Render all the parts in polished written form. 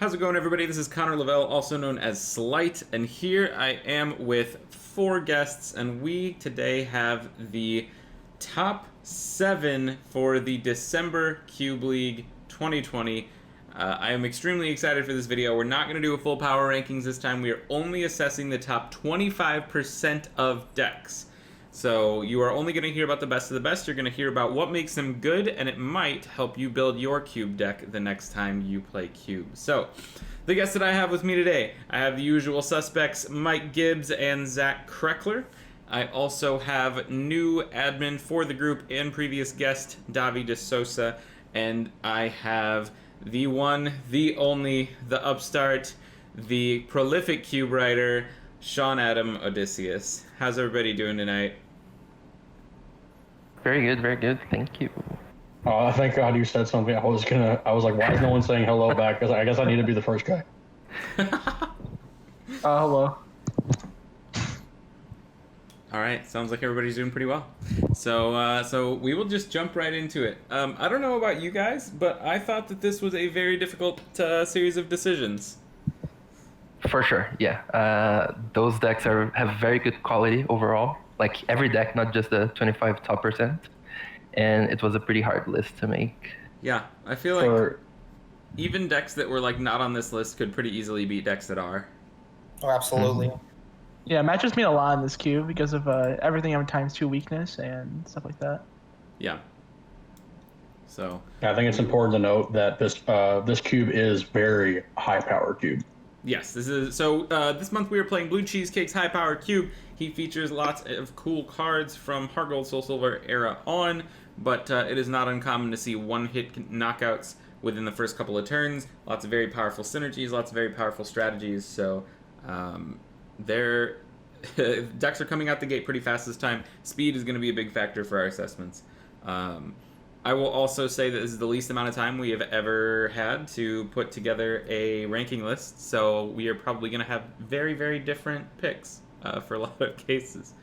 How's it going, everybody? This is Connor LaVelle, also known as Slight, and here I am with 4 guests, and we today have the top 7 for the December Cube League 2020. I am extremely excited for this video. We're not going to do a full power rankings this time. We are only assessing the top 25% of decks. So you are only going to hear about the best of the best. You're going to hear about what makes them good, and it might help you build your cube deck the next time you play cube. So the guests that I have with me today, I have the usual suspects, Mike Gibbs and Zach Krekeler. I also have new admin for the group and previous guest, Davi Sousa. And I have the one, the only, the upstart, the prolific cube writer, Sean Adam Odysseus. How's everybody doing tonight? Very good, very good. Thank you. Oh, thank God you said something. I was like, why is no one saying hello back? Because I guess I need to be the first guy. Hello. All right, sounds like everybody's doing pretty well. So we will just jump right into it. I don't know about you guys, but I thought that this was a very difficult series of decisions. For sure, yeah. Those decks have very good quality overall. Like every deck, not just the 25 top %. And it was a pretty hard list to make. Yeah, I feel like even decks that were like not on this list could pretty easily beat decks that are. Oh, absolutely. Mm-hmm. Yeah, matches mean a lot in this cube because of everything on ×2 weakness and stuff like that. Yeah. So. I think it's important to note that this cube is very high power cube. Yes, this is so. This month we are playing Blue Cheesecake's High Power Cube. He features lots of cool cards from Heart Gold, Soul Silver era on, but it is not uncommon to see one-hit knockouts within the first couple of turns. Lots of very powerful synergies, lots of very powerful strategies. So their decks are coming out the gate pretty fast this time. Speed is going to be a big factor for our assessments. I will also say that this is the least amount of time we have ever had to put together a ranking list, so we are probably going to have very, very different picks for a lot of cases.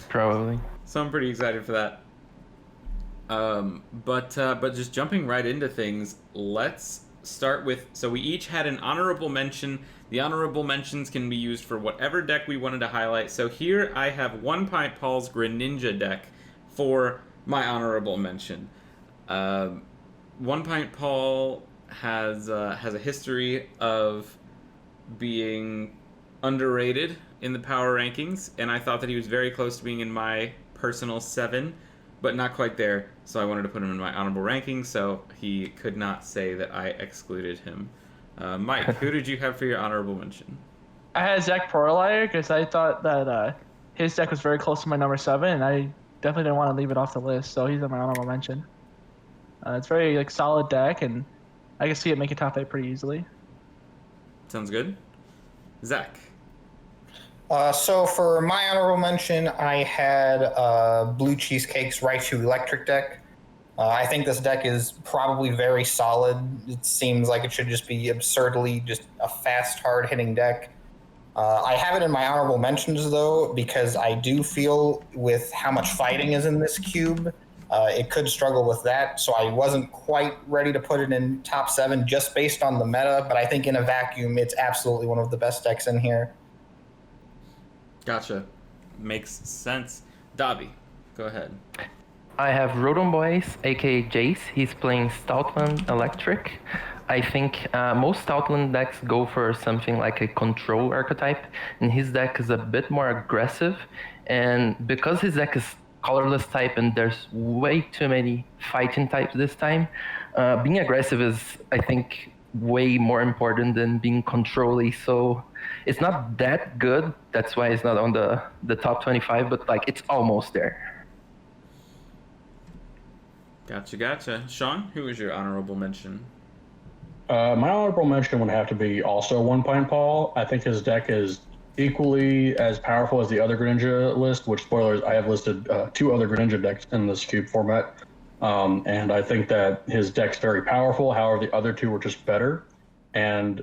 Probably. So I'm pretty excited for that. But just jumping right into things, let's start with, so we each had an honorable mention. The honorable mentions can be used for whatever deck we wanted to highlight. So here I have One Pint Paul's Greninja deck for my honorable mention. One Pint Paul has a history of being underrated in the power rankings, and I thought that he was very close to being in my personal 7, but not quite there, so I wanted to put him in my honorable ranking, so he could not say that I excluded him. Mike, who did you have for your honorable mention? I had Zach Porlier because I thought that his deck was very close to my number 7, and I definitely didn't want to leave it off the list, so he's in my honorable mention. It's very solid deck, and I can see it making top 8 pretty easily. Sounds good. Zach. So for my honorable mention, I had Blue Cheesecake's Raichu Electric deck. I think this deck is probably very solid. It seems like it should just be absurdly just a fast, hard-hitting deck. I have it in my honorable mentions, though, because I do feel with how much fighting is in this cube, it could struggle with that, so I wasn't quite ready to put it in top 7 just based on the meta, but I think in a vacuum, it's absolutely one of the best decks in here. Gotcha. Makes sense. Davi, go ahead. I have Rodon Boys, aka Jace. He's playing Stoutland Electric. I think most Stoutland decks go for something like a control archetype, and his deck is a bit more aggressive, and because his deck is colorless type and there's way too many fighting types this time, being aggressive is, I think, way more important than being controlly. So it's not that good. That's why it's not on the top 25, but like it's almost there. Gotcha. Sean, who is your honorable mention? My honorable mention would have to be also One Pint Paul. I think his deck is equally as powerful as the other Greninja list, which, spoilers, I have listed 2 other Greninja decks in this cube format. And I think that his deck's very powerful. However, the other 2 were just better. And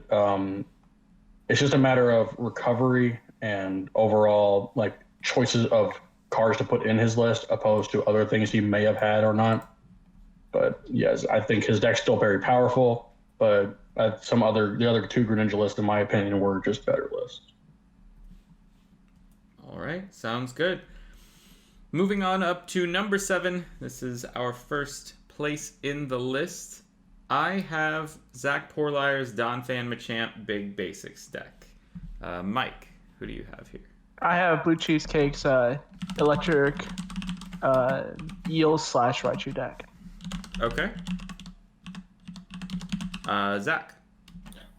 it's just a matter of recovery and overall like choices of cards to put in his list opposed to other things he may have had or not. But yes, I think his deck's still very powerful, but the other two Greninja lists, in my opinion, were just better lists. All right, sounds good. Moving on up to number 7. This is our first place in the list. I have Zach Porlier's Donphan Machamp Big Basics deck. Mike, who do you have here? I have Blue Cheesecake's electric Eels / Raichu deck. Okay. Zach.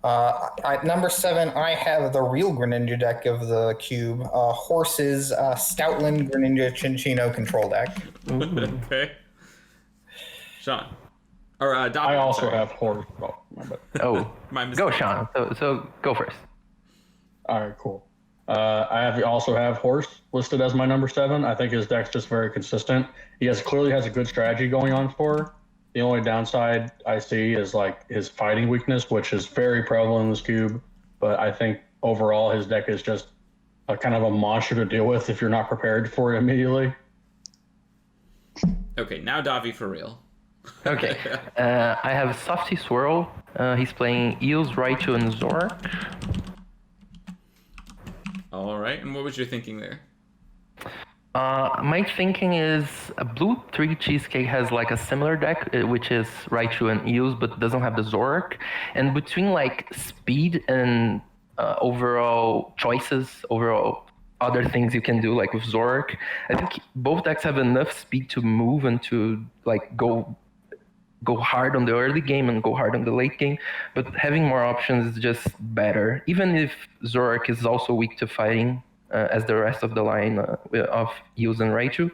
At number 7, I have the real Greninja deck of the cube, Horse's Stoutland Greninja Chinchino control deck. Okay. Sean. Or Davi, I also sorry. have Horse. Oh, my bad. Oh, My mistake. go, Sean. So go first. All right, cool. I also have Horse listed as my number 7. I think his deck's just very consistent. He clearly has a good strategy going on for. The only downside I see is like his fighting weakness, which is very prevalent in this cube. But I think overall his deck is just a kind of a monster to deal with if you're not prepared for it immediately. Okay, now Davi for real. Okay. I have Softy Swirl. He's playing Eels, Raichu, and Zoroark. All right, and what was your thinking there? My thinking is a Blue 3 Cheesecake has like a similar deck, which is Raichu and Eels, but doesn't have the Zoroark. And between like speed and overall choices, overall other things you can do, like with Zoroark, I think both decks have enough speed to move and to like go hard on the early game and go hard on the late game. But having more options is just better, even if Zoroark is also weak to fighting. As the rest of the line of Eels and Raichu.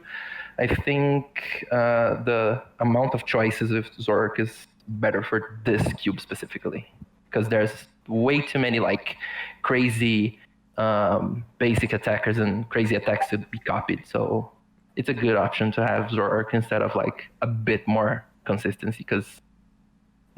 I think the amount of choices with Zoroark is better for this cube specifically, because there's way too many like crazy basic attackers and crazy attacks to be copied. So it's a good option to have Zoroark instead of like a bit more consistency, because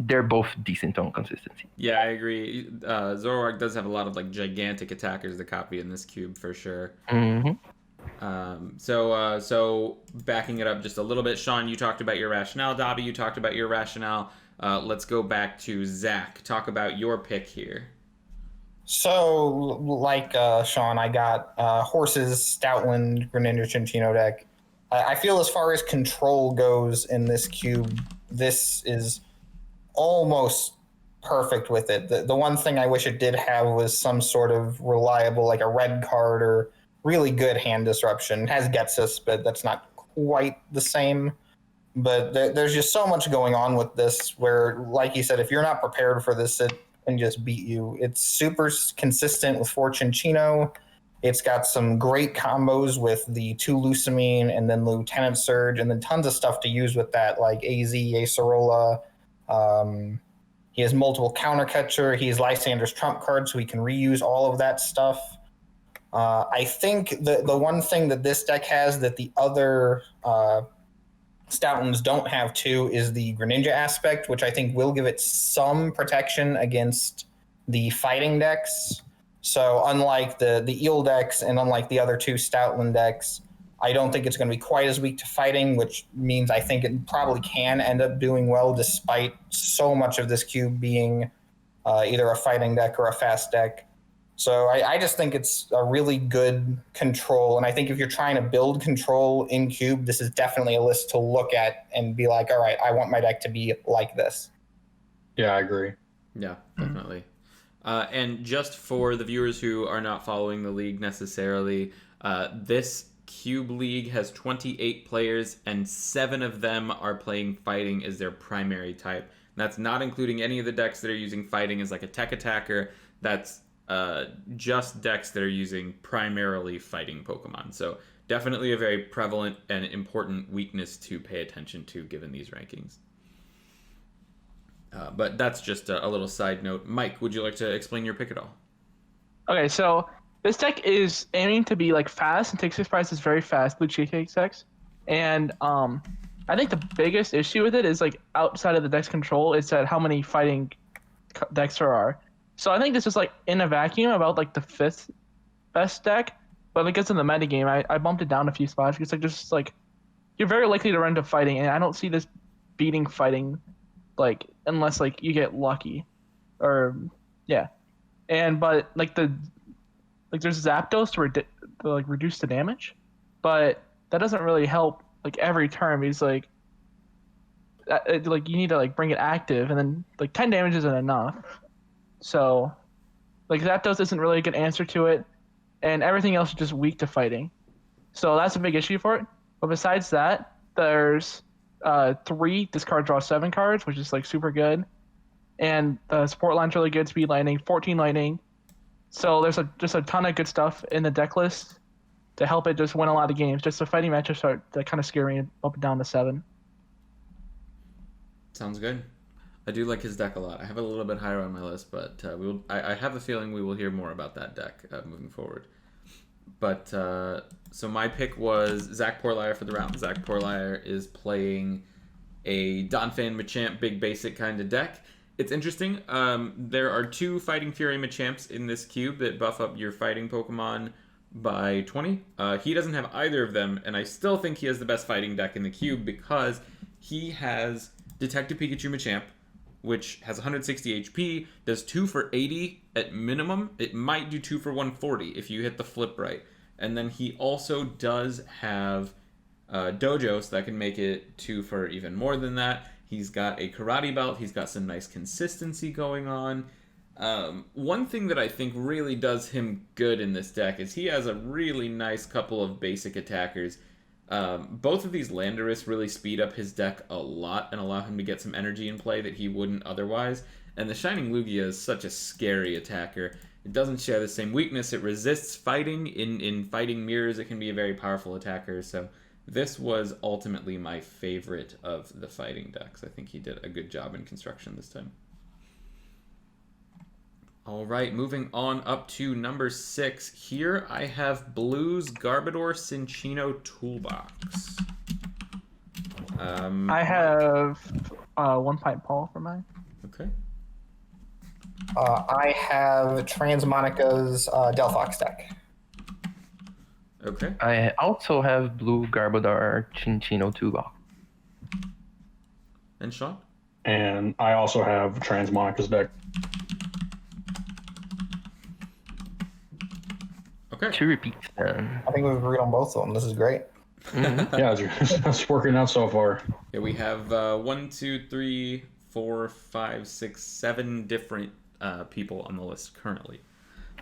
they're both decent on consistency. Yeah, I agree. Zoroark does have a lot of like gigantic attackers to copy in this cube for sure. Mm-hmm. So backing it up just a little bit, Sean, you talked about your rationale. Davi, you talked about your rationale. Let's go back to Zach. Talk about your pick here. So, like Sean, I got Horse's Stoutland Greninja Chinchino deck. I feel as far as control goes in this cube, this is almost perfect with it. The one thing I wish it did have was some sort of reliable, like a red card or really good hand disruption. It has Getsus, but that's not quite the same. But there's just so much going on with this where, like you said, if you're not prepared for this, it can just beat you. It's super consistent with Fortune Chino. It's got some great combos with the 2 Lusamine and then Lieutenant Surge, and then tons of stuff to use with that, like AZ, Acerola. He has multiple counter catcher. He has Lysander's trump card, so he can reuse all of that stuff. I think the one thing that this deck has that the other Stoutlands don't have too is the Greninja aspect, which I think will give it some protection against the fighting decks. So unlike the Eel decks and unlike the other 2 Stoutland decks, I don't think it's going to be quite as weak to fighting, which means I think it probably can end up doing well despite so much of this cube being either a fighting deck or a fast deck. So I just think it's a really good control. And I think if you're trying to build control in cube, this is definitely a list to look at and be like, all right, I want my deck to be like this. Yeah, I agree. Yeah, definitely. And just for the viewers who are not following the league necessarily, this Cube League has 28 players, and 7 of them are playing fighting as their primary type. And that's not including any of the decks that are using fighting as like a tech attacker. That's just decks that are using primarily fighting Pokemon. So definitely a very prevalent and important weakness to pay attention to given these rankings. But that's just a little side note. Mike, would you like to explain your pick at all? Okay, so this deck is aiming to be like fast and takes his price is very fast, Blue Cheesecake decks. And I think the biggest issue with it is like outside of the deck's control is that how many fighting decks there are. So I think this is like in a vacuum about like the 5th best deck, but when it gets in the metagame, I bumped it down a few spots because like just like you're very likely to run into fighting, and I don't see this beating fighting like unless like you get lucky. or yeah, but like there's Zapdos to like reduce the damage, but that doesn't really help like every turn. He's like like you need to like bring it active, and then like 10 damage isn't enough. So like Zapdos isn't really a good answer to it, and everything else is just weak to fighting. So that's a big issue for it. But besides that, there's 3 discard draw 7 cards, which is like super good, and the support line's really good. Speed lightning, 14 lightning. So there's just a ton of good stuff in the deck list to help it just win a lot of games. Just the fighting matchups are that kind of scary up and down to 7. Sounds good. I do like his deck a lot. I have it a little bit higher on my list, but I have a feeling we will hear more about that deck moving forward. But so my pick was Zach Porlier for the round. Zach Porlier is playing a Donphan Machamp big basic kind of deck. It's interesting. There are 2 Fighting Fury Machamps in this cube that buff up your fighting Pokemon by 20. He doesn't have either of them, and I still think he has the best fighting deck in the cube because he has Detective Pikachu Machamp, which has 160 HP, does 2 for 80 at minimum. It might do 2 for 140 if you hit the flip right. And then he also does have Dojo, so that can make it 2 for even more than that. He's got a Karate Belt. He's got some nice consistency going on. One thing that I think really does him good in this deck is he has a really nice couple of basic attackers. Both of these Landorus really speed up his deck a lot and allow him to get some energy in play that he wouldn't otherwise. And the Shining Lugia is such a scary attacker. It doesn't share the same weakness. It resists fighting. In fighting mirrors, it can be a very powerful attacker. So this was ultimately my favorite of the fighting decks. I think he did a good job in construction this time. All right, moving on up to number 6. Here I have Blue's Garbodor Cinccino Toolbox. I have 1 Pint Paul for mine. Okay. I have Transmonica's Delphox deck. Okay. I also have Blue Garbodor Cinccino Toolbox. And Sean? And I also have Transmonica's deck. Okay. 2 repeats then. I think we've agreed on both of them. This is great. Yeah, it's working out so far. Yeah, we have 1, 2, 3, 4, 5, 6, 7 different people on the list currently.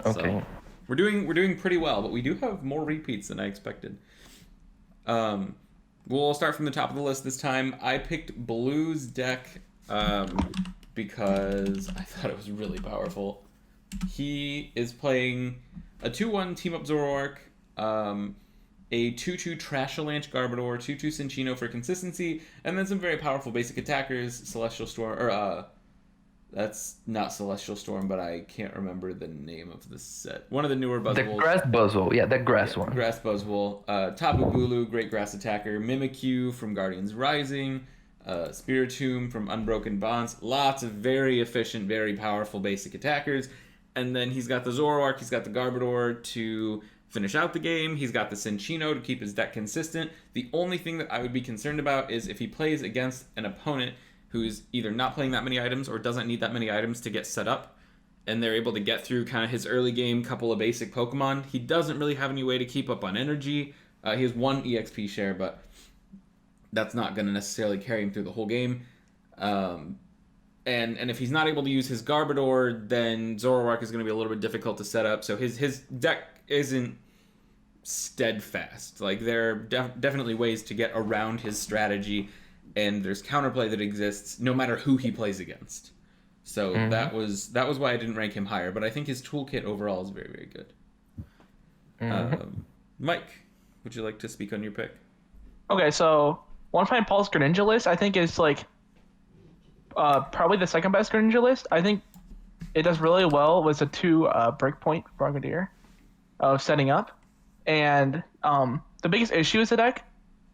Okay. So we're doing pretty well, but we do have more repeats than I expected. We'll start from the top of the list this time. I picked Blue's deck because I thought it was really powerful. He is playing a 2-1 Team Up Zoroark, a 2-2 Trashalanche Garbodor, 2-2 Cinccino for consistency, and then some very powerful basic attackers, Celestial Storm, or that's not Celestial Storm, but I can't remember the name of the set. One of the newer Buzzwoles. The Grass Buzzwole, yeah, the grass one. Grass Buzzwole. Tapu Bulu, great grass attacker. Mimikyu from Guardians Rising. Spiritomb from Unbroken Bonds. Lots of very efficient, very powerful basic attackers. And then he's got the Zoroark, he's got the Garbodor to finish out the game. He's got the Cinccino to keep his deck consistent. The only thing that I would be concerned about is if he plays against an opponent who's either not playing that many items or doesn't need that many items to get set up, and they're able to get through kind of his early game couple of basic Pokemon. He doesn't really have any way to keep up on energy. He has 1 EXP share, but that's not going to necessarily carry him through the whole game. And if he's not able to use his Garbodor, then Zoroark is going to be a little bit difficult to set up. So his deck isn't steadfast. Like, there are definitely ways to get around his strategy, and there's counterplay that exists no matter who he plays against. So that was why I didn't rank him higher. But I think his toolkit overall is very, very good. Mike, would you like to speak on your pick? Okay, so One Pint Paul's Greninja list, I think, is like probably the second best Greninja list. I think it does really well with a 2 Breakpoint Brigadier of setting up. And the biggest issue with the deck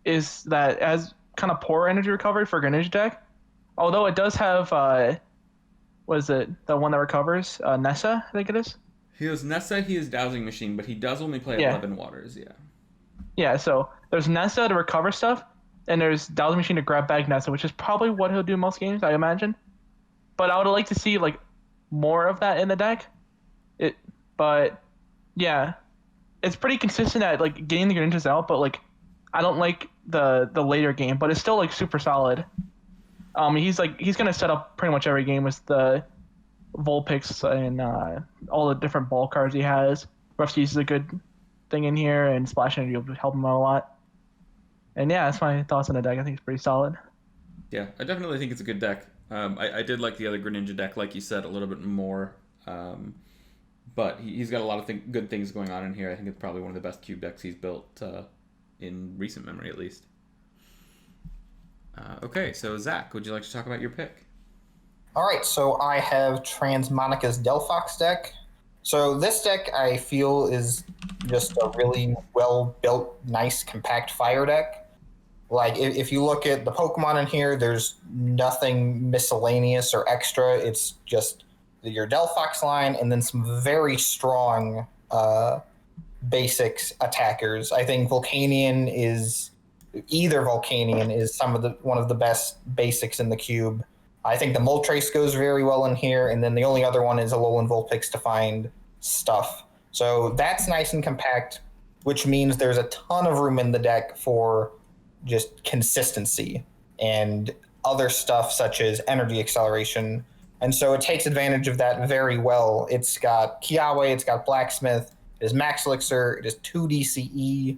is that it has kind of poor energy recovery for Greninja deck. Although it does have, what is it, the one that recovers? Nessa, I think it is? He has Nessa, he has Dowsing Machine, but he does only play 11 waters, yeah. Yeah, so there's Nessa to recover stuff, and there's Dowsing Machine to grab back Nessa, which is probably what he'll do most games, I imagine. But I would like to see like more of that in the deck. But yeah, it's pretty consistent at like getting the Greninjas out, but like I don't like the later game, but it's still like super solid. He's gonna set up pretty much every game with the Vulpix and all the different ball cards he has. Rough Use is a good thing in here, and Splash Energy will help him out a lot. And yeah, that's my thoughts on the deck. I think it's pretty solid. Yeah, I definitely think it's a good deck. I did like the other Greninja deck, like you said, a little bit more. But he's got a lot of good things going on in here. I think it's probably one of the best cube decks he's built in recent memory, at least. Okay, so Zach, would you like to talk about your pick? All right, so I have Transmonica's Delphox deck. So this deck, I feel, is just a really well-built, nice, compact fire deck. Like, if you look at the Pokemon in here, there's nothing miscellaneous or extra. It's just your Delphox line and then some very strong basics attackers. I think either Volcanion is one of the best basics in the cube. I think the Moltres goes very well in here, and then the only other one is Alolan Vulpix to find stuff. So that's nice and compact, which means there's a ton of room in the deck for just consistency and other stuff such as energy acceleration. And so it takes advantage of that very well. It's got Kiawe, it's got Blacksmith, it is Max Elixir, it is 2 DCE.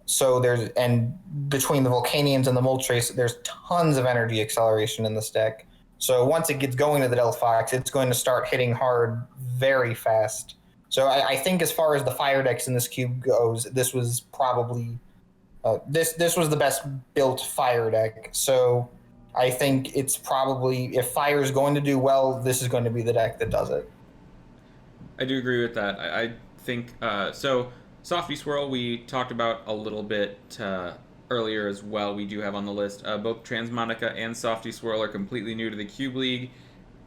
So and between the Volcanions and the Moltres, there's tons of energy acceleration in this deck. So once it gets going to the Delphox, it's going to start hitting hard very fast. So I think as far as the fire decks in this cube goes, this was probably this was the best built fire deck. So I think it's probably, if fire is going to do well, this is going to be the deck that does it. I do agree with that. I think so. Softy Swirl, we talked about a little bit earlier as well. We do have on the list. Both Transmonica and Softy Swirl are completely new to the Cube League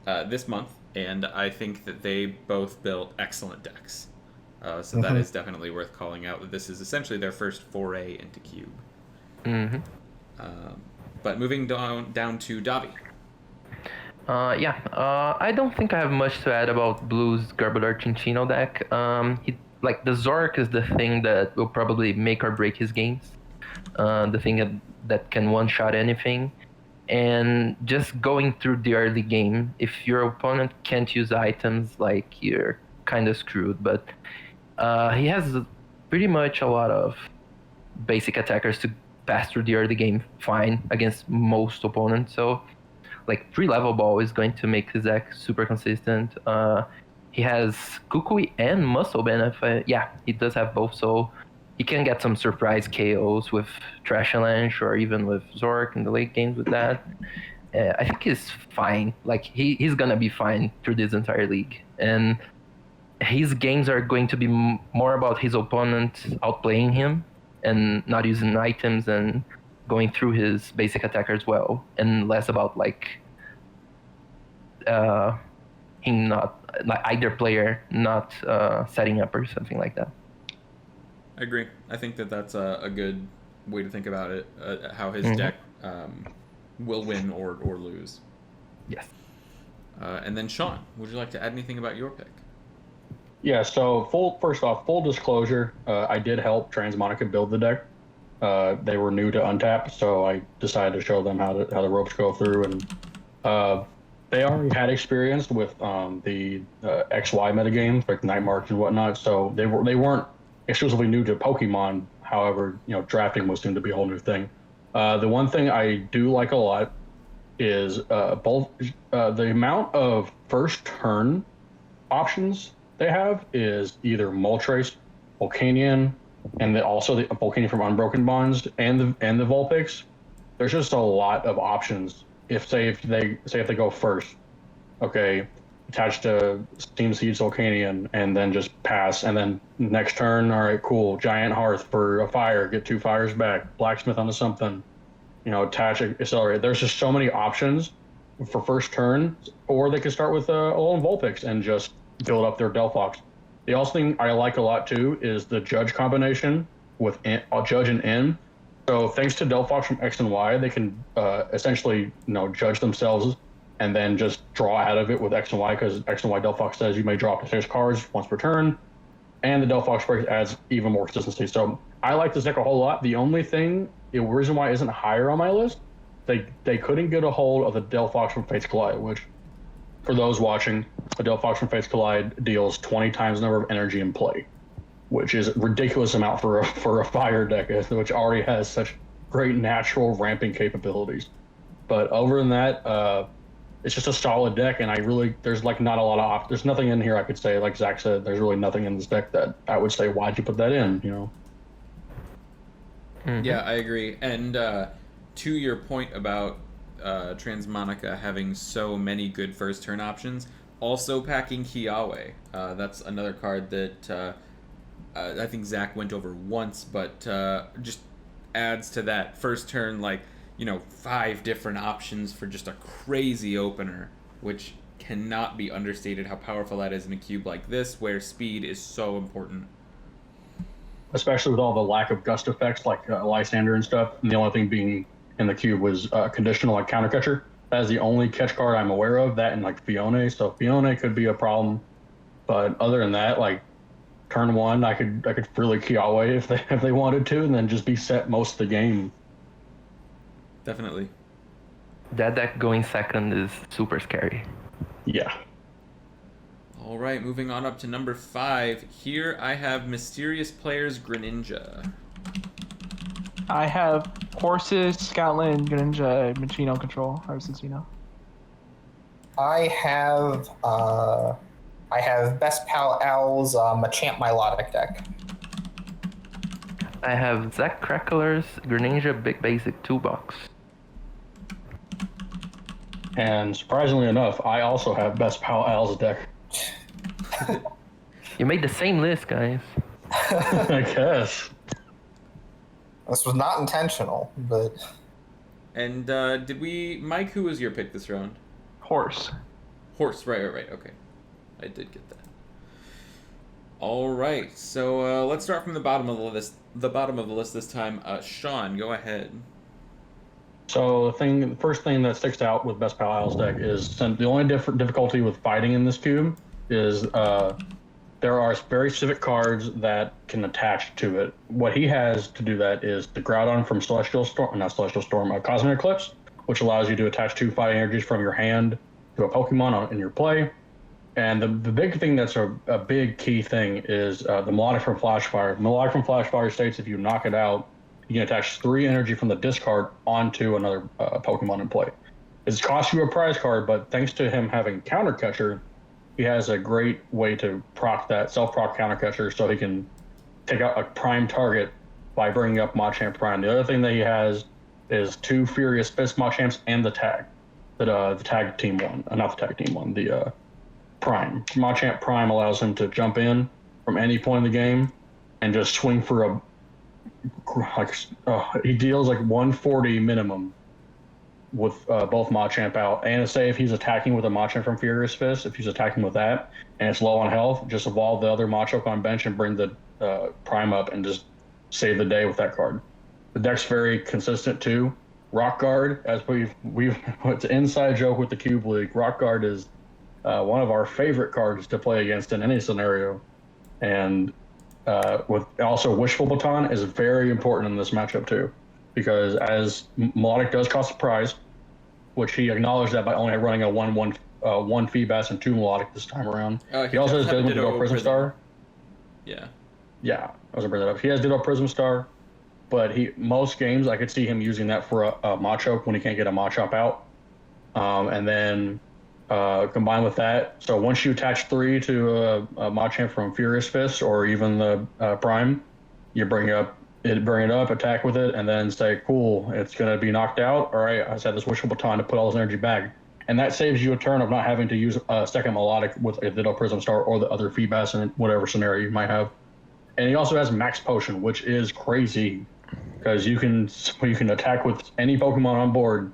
this month, and I think that they both built excellent decks. So that is definitely worth calling out, that this is essentially their first foray into Cube. Mm-hmm. But moving down to Davi. I don't think I have much to add about Blue's Garbodor Cinccino deck. The Zork is the thing that will probably make or break his games. The thing that can one-shot anything. And just going through the early game, if your opponent can't use items, like, you're kind of screwed. But he has pretty much a lot of basic attackers to pass through the early game fine against most opponents. So, like, 3-level ball is going to make his deck super consistent. He has Kukui and Muscle Benefit. Yeah, he does have both, so he can get some surprise KOs with Trashalanche or even with Zork in the late games with that. I think he's fine. Like, he's gonna be fine through this entire league. And his games are going to be more about his opponent outplaying him and not using items and going through his basic attackers well, and less about, like, him not, like, either player not setting up or something like that. I agree. I think that that's a good way to think about it, how his deck will win or lose. Yes. And then Sean, would you like to add anything about your pick? Yeah, so first off, full disclosure, I did help Transmonica build the deck. They were new to Untap, so I decided to show them how the ropes go through, and they already had experience with the XY metagames, like Night March and whatnot, so they weren't exclusively new to Pokemon. However, drafting was soon to be a whole new thing. The one thing I do like a lot is both the amount of first turn options they have is either Moltres, Volcanion, and also the Volcanion from Unbroken Bonds and the Vulpix. There's just a lot of options. If they go first, okay, attach to Steam Seeds Volcanion and then just pass, and then next turn, all right, cool, Giant Hearth for a fire, get 2 fires back, Blacksmith onto something, attach, accelerate. There's just so many options for first turn, or they could start with Alolan Vulpix and just build up their Delphox. The also thing I like a lot too is the Judge combination with Judge and N. So thanks to Delphox from X and Y, they can essentially judge themselves and then just draw out of it with X and Y, because X and Y Delphox says you may draw up to 6 cards once per turn, and the Delphox break adds even more consistency. So I like this deck a whole lot. The only thing, the reason why it isn't higher on my list, they couldn't get a hold of the Delphox from Fates Collide, which, for those watching, the Delphox from Fates Collide deals 20 times the number of energy in play, which is a ridiculous amount for a fire deck, which already has such great natural ramping capabilities. But other than that, it's just a solid deck, and there's like not a lot of there's nothing in here I could say, like Zach said, there's really nothing in this deck that I would say, why'd you put that in, you know? Yeah, I agree. And to your point about Transmonica having so many good first turn options, also packing Kiawe. That's another card that I think Zach went over once, but just adds to that first turn, like, 5 different options for just a crazy opener, which cannot be understated how powerful that is in a cube like this, where speed is so important. Especially with all the lack of gust effects like Lysander and stuff, and the only thing being in the cube was conditional, like Countercatcher. That is the only catch card I'm aware of, that and like Fione, so Fione could be a problem. But other than that, like turn 1, I could really Kiawe if they wanted to, and then just be set most of the game. Definitely. That deck going second is super scary. Yeah. All right, moving on up to number 5. Here I have Mysterious Players Greninja. I have Horses, Scoutland, Greninja, Machino Control, or Cincino. I have Best Pal Owl's Machamp Milotic deck. I have Zach Krekeler's Greninja Big Basic 2-box. And surprisingly enough, I also have Best Pal Al's deck. You made the same list, guys. I guess. This was not intentional, but... And Mike, who was your pick this round? Horse. Horse, right, okay. I did get that. All right, so let's start from the bottom of the list. The bottom of the list this time. Sean, go ahead. So the first thing that sticks out with Best Pal Al's deck is the only difficulty with fighting in this cube is there are very specific cards that can attach to it. What he has to do that is the Groudon from Cosmic Eclipse, which allows you to attach 2 fighting energies from your hand to a Pokemon in your play. And the big thing that's a big key thing is the Melodic from Flashfire. Melodic from Flashfire states if you knock it out, you can attach 3 energy from the discard onto another Pokemon in play. It costs you a prize card, but thanks to him having Countercatcher, he has a great way to proc that, self-proc Countercatcher, so he can take out a prime target by bringing up Machamp Prime. The other thing that he has is 2 Furious Fist Machamps and the tag. The tag team one. Not the tag team one, the Prime. Machamp Prime allows him to jump in from any point in the game and just swing for he deals like 140 minimum with both Machamp out. And say if he's attacking with a Machamp from Furious Fist, if he's attacking with that and it's low on health, just evolve the other Machamp on bench and bring the Prime up and just save the day with that card. The deck's very consistent too. Rock Guard, as we've it's an inside joke with the Cube League. Rock Guard is one of our favorite cards to play against in any scenario, and with also Wishful Baton is very important in this matchup too, because as Melodic does cost a prize, which he acknowledged that by only running a 1/1 1 Feebas and 2 Melodic this time around. He also has Ditto Prism Star. Yeah, I was gonna bring that up. He has Ditto Prism Star, but most games I could see him using that for a Machop when he can't get a Machop out, and then combined with that, so once you attach 3 to a Machamp from Furious Fist or even the Prime, you bring it up, attack with it, and then say, cool, it's going to be knocked out. All right, I just have this Wishful Baton to put all his energy back. And that saves you a turn of not having to use a second Melodic with a Ditto Prism Star or the other Feebas in whatever scenario you might have. And he also has Max Potion, which is crazy, because you can attack with any Pokemon on board,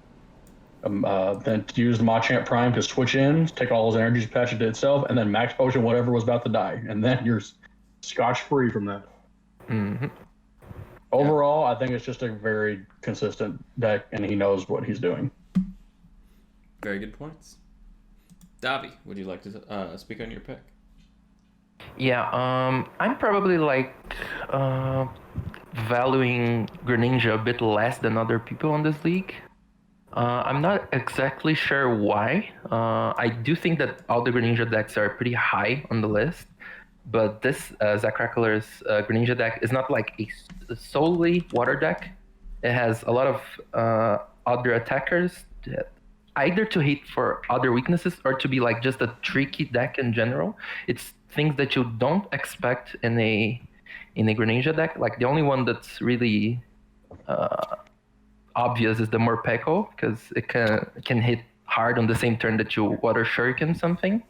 then use the Machamp Prime to switch in, take all his energies, patch it to itself, and then Max Potion whatever was about to die. And then you're scotch-free from that. Mm-hmm. Overall, I think it's just a very consistent deck, and he knows what he's doing. Very good points. Davi, would you like to speak on your pick? Yeah, I'm probably valuing Greninja a bit less than other people in this league. I'm not exactly sure why. I do think that all the Greninja decks are pretty high on the list, but this Zach Krekeler's Greninja deck is not like a solely water deck. It has a lot of other attackers, either to hit for other weaknesses or to be like just a tricky deck in general. It's things that you don't expect in a Greninja deck. Like the only one that's really obvious is the Morpeko, because it can hit hard on the same turn that you water shuriken something.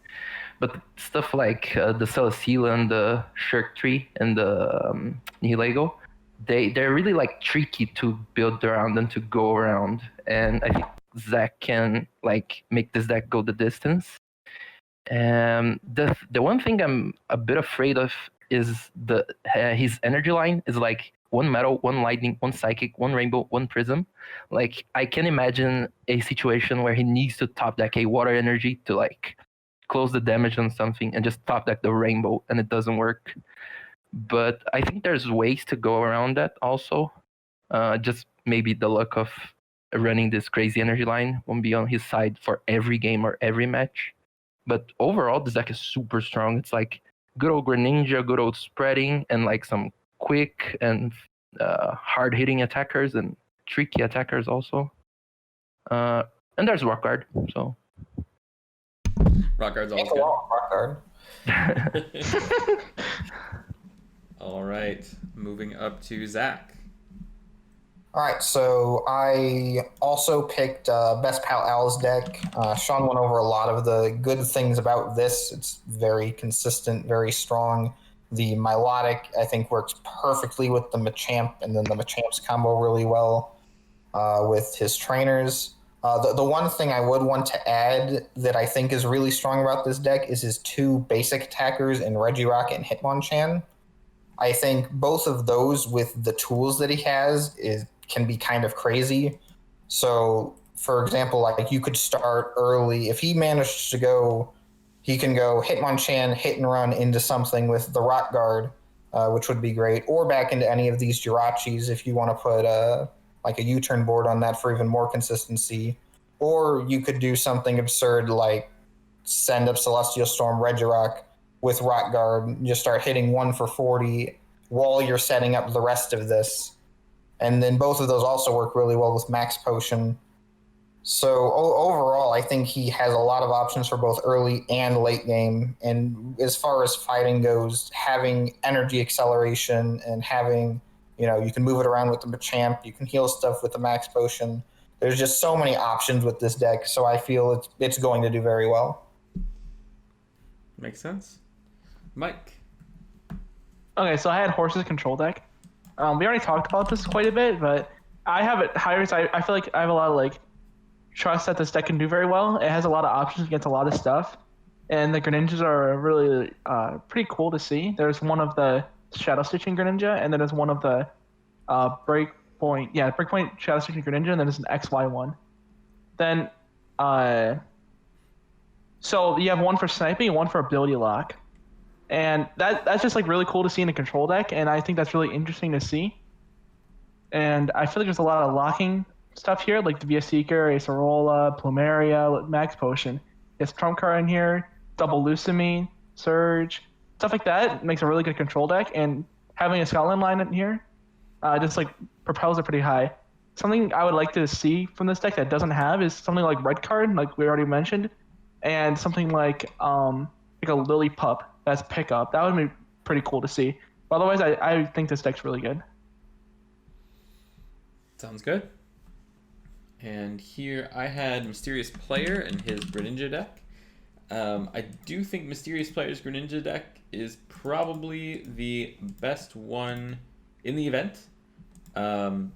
But stuff like the Celesteela and the Shirk Tree and the Nihilego, they're really like tricky to build around and to go around. And I think Zach can like make this deck go the distance. The one thing I'm a bit afraid of is his energy line is like one metal, one lightning, one psychic, one rainbow, one prism. Like I can imagine a situation where he needs to top deck a water energy to like close the damage on something and just top deck the rainbow, and it doesn't work. But I think there's ways to go around that also. Just maybe the luck of running this crazy energy line won't be on his side for every game or every match. But overall, this deck is super strong. It's like good old Greninja, good old spreading, and like some quick and hard-hitting attackers and tricky attackers also. And there's Rock Guard, so. Rock Guard's always Thanks a good. lot, Rock Guard. All right, moving up to Zach. All right, so I also picked Best Pal Al's deck. Sean went over a lot of the good things about this. It's very consistent, very strong. The Milotic, I think, works perfectly with the Machamp, and then the Machamp's combo really well with his trainers. The one thing I would want to add that I think is really strong about this deck is his two basic attackers in Regirock and Hitmonchan. I think both of those with the tools that he has can be kind of crazy. So, for example, like you could start early. If he managed to go, he can go Hitmonchan, hit and run into something with the Rock Guard, which would be great, or back into any of these Jirachis if you want to put like a U-turn board on that for even more consistency. Or you could do something absurd like send up Celestial Storm, Regirock with Rock Guard, and just start hitting 1 for 40 while you're setting up the rest of this. And then both of those also work really well with Max Potion. So overall, I think he has a lot of options for both early and late game. And as far as fighting goes, having energy acceleration and having, you can move it around with the Machamp, you can heal stuff with the Max Potion. There's just so many options with this deck, so I feel it's going to do very well. Makes sense. Mike. Okay, so I had Horse's control deck. We already talked about this quite a bit, but I have it higher. So I feel like I have a lot of like trust that this deck can do very well. It has a lot of options against a lot of stuff, and the Greninjas are really pretty cool to see. There's one of the Shadow Stitching Greninja, and then there's one of the Breakpoint Shadow Stitching Greninja, and then there's an XY one. Then so you have one for sniping and one for ability lock. And that's just like really cool to see in a control deck, and I think that's really interesting to see. And I feel like there's a lot of locking stuff here, like the Via Seeker, Acerola, Plumeria, Max Potion. It's Trump card in here, double Lucamine, Surge, stuff like that. It makes a really good control deck, and having a Scotland line in here just like propels it pretty high. Something I would like to see from this deck that doesn't have is something like Red Card, like we already mentioned, and something like a Lily Pup. That's pickup. That would be pretty cool to see. But otherwise, I think this deck's really good. Sounds good. And here I had Mysterious Player and his Greninja deck. I do think Mysterious Player's Greninja deck is probably the best one in the event.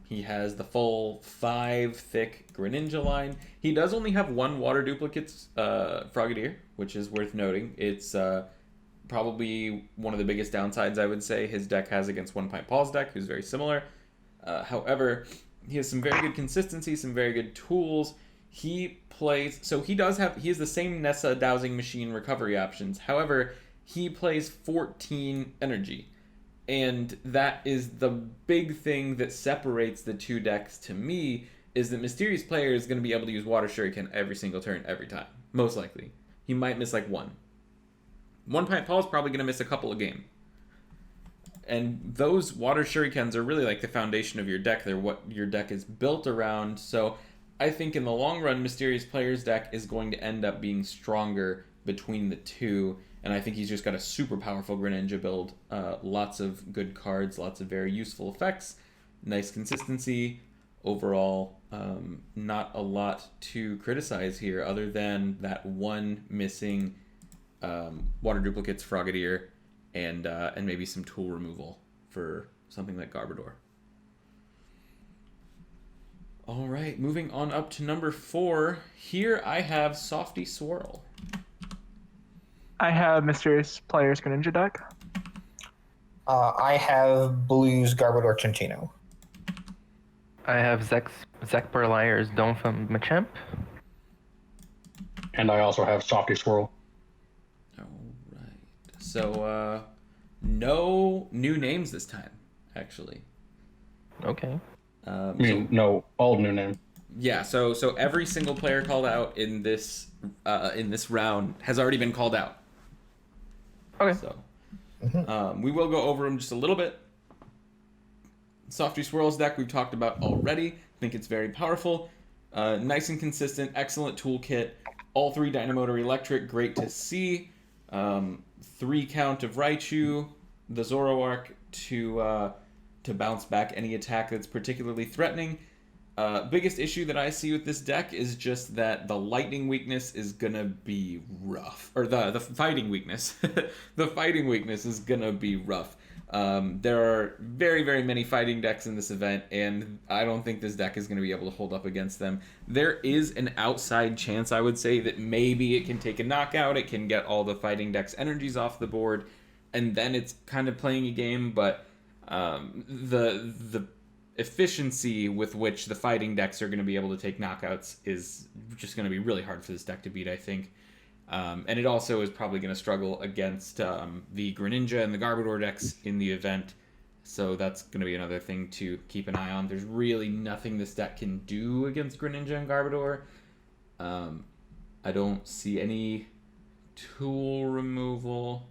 He has the full 5 thick Greninja line. He does only have 1 water duplicates Frogadier, which is worth noting. It's probably one of the biggest downsides I would say his deck has against One Pint Paul's deck, who's very similar. However, he has some very good consistency, some very good tools. he plays. So he has the same Nessa dowsing machine recovery options. However, he plays 14 energy. And that is the big thing that separates the two decks to me, is that Mysterious Player is going to be able to use Water Shuriken every single turn, every time. Most likely. He might miss like one. One Pint Paul is probably going to miss a couple a game. And those Water Shurikens are really like the foundation of your deck. They're what your deck is built around. So I think in the long run, Mysterious Player's deck is going to end up being stronger between the two. And I think he's just got a super powerful Greninja build. Lots of good cards, lots of very useful effects, nice consistency. Overall, not a lot to criticize here other than that one missing Water Duplicates Frogadier and maybe some tool removal for something like Garbodor. All right, moving on up to number 4. Here I have Softy Swirl. I have Mysterious Player's Greninja deck. I have Blue's Garbodor Centino. I have Zach Perlier's Donphan Machamp. And I also have Softy Swirl. All right. So, no new names this time, actually. Okay. No, old new name. Yeah. So every single player called out in this round has already been called out. Okay. So, we will go over them just a little bit. Softy Swirl's deck we've talked about already. I think it's very powerful. Nice and consistent. Excellent toolkit. All 3 Dynamotor Electric. Great to see. 3 count of Raichu. The Zoroark to bounce back any attack that's particularly threatening. Biggest issue that I see with this deck is just that the lightning weakness is gonna be rough. Or the fighting weakness. The fighting weakness is gonna be rough. There are very, very many fighting decks in this event, and I don't think this deck is going to be able to hold up against them. There is an outside chance, I would say, that maybe it can take a knockout, it can get all the fighting decks' energies off the board, and then it's kind of playing a game, but the efficiency with which the fighting decks are going to be able to take knockouts is just going to be really hard for this deck to beat, I think. And it also is probably going to struggle against the Greninja and the Garbodor decks in the event. So that's going to be another thing to keep an eye on. There's really nothing this deck can do against Greninja and Garbodor. I don't see any tool removal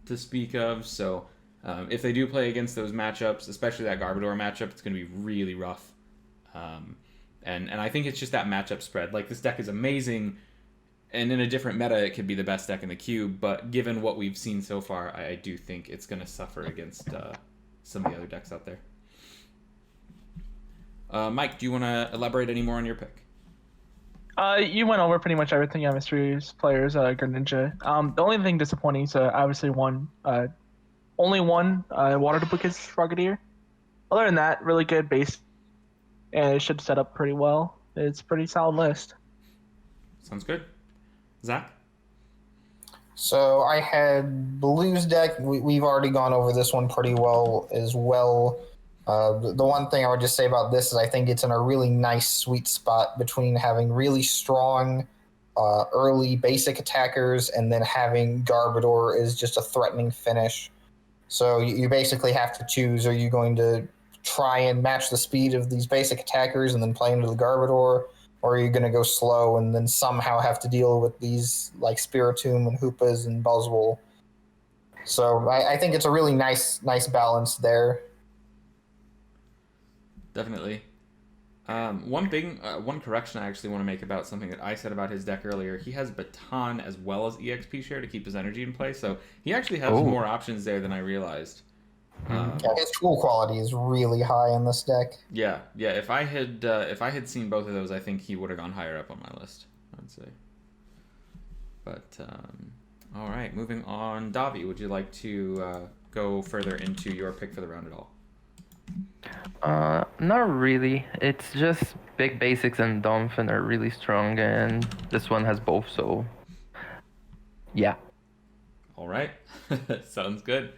to speak of. So if they do play against those matchups, especially that Garbodor matchup, it's going to be really rough. And I think it's just that matchup spread. Like, this deck is amazing. And in a different meta, it could be the best deck in the cube. But given what we've seen so far, I do think it's going to suffer against some of the other decks out there. Mike, do you want to elaborate any more on your pick? You went over pretty much everything on Mysterious Players, Greninja. The only thing disappointing is obviously only one Water Duplicates Frogadier. Other than that, really good base. And it should set up pretty well. It's a pretty solid list. Sounds good. Zach? So I had Blue's deck. We've already gone over this one pretty well as well. The one thing I would just say about this is I think it's in a really nice sweet spot between having really strong early basic attackers and then having Garbodor as just a threatening finish. So you basically have to choose, are you going to try and match the speed of these basic attackers and then play into the Garbodor, or are you going to go slow and then somehow have to deal with these like Spiritomb and Hoopas and Buzzwole? So I think it's a really nice balance there. Definitely. One correction I actually want to make about something that I said about his deck earlier. He has Baton as well as EXP Share to keep his energy in play, so he actually has more options there than I realized. Yeah, his tool quality is really high in this deck. Yeah. If I had seen both of those, I think he would have gone higher up on my list, I'd say. But all right, moving on. Davi, would you like to go further into your pick for the round at all? Not really. It's just big basics and Donphan are really strong, and this one has both, so yeah. All right. Sounds good.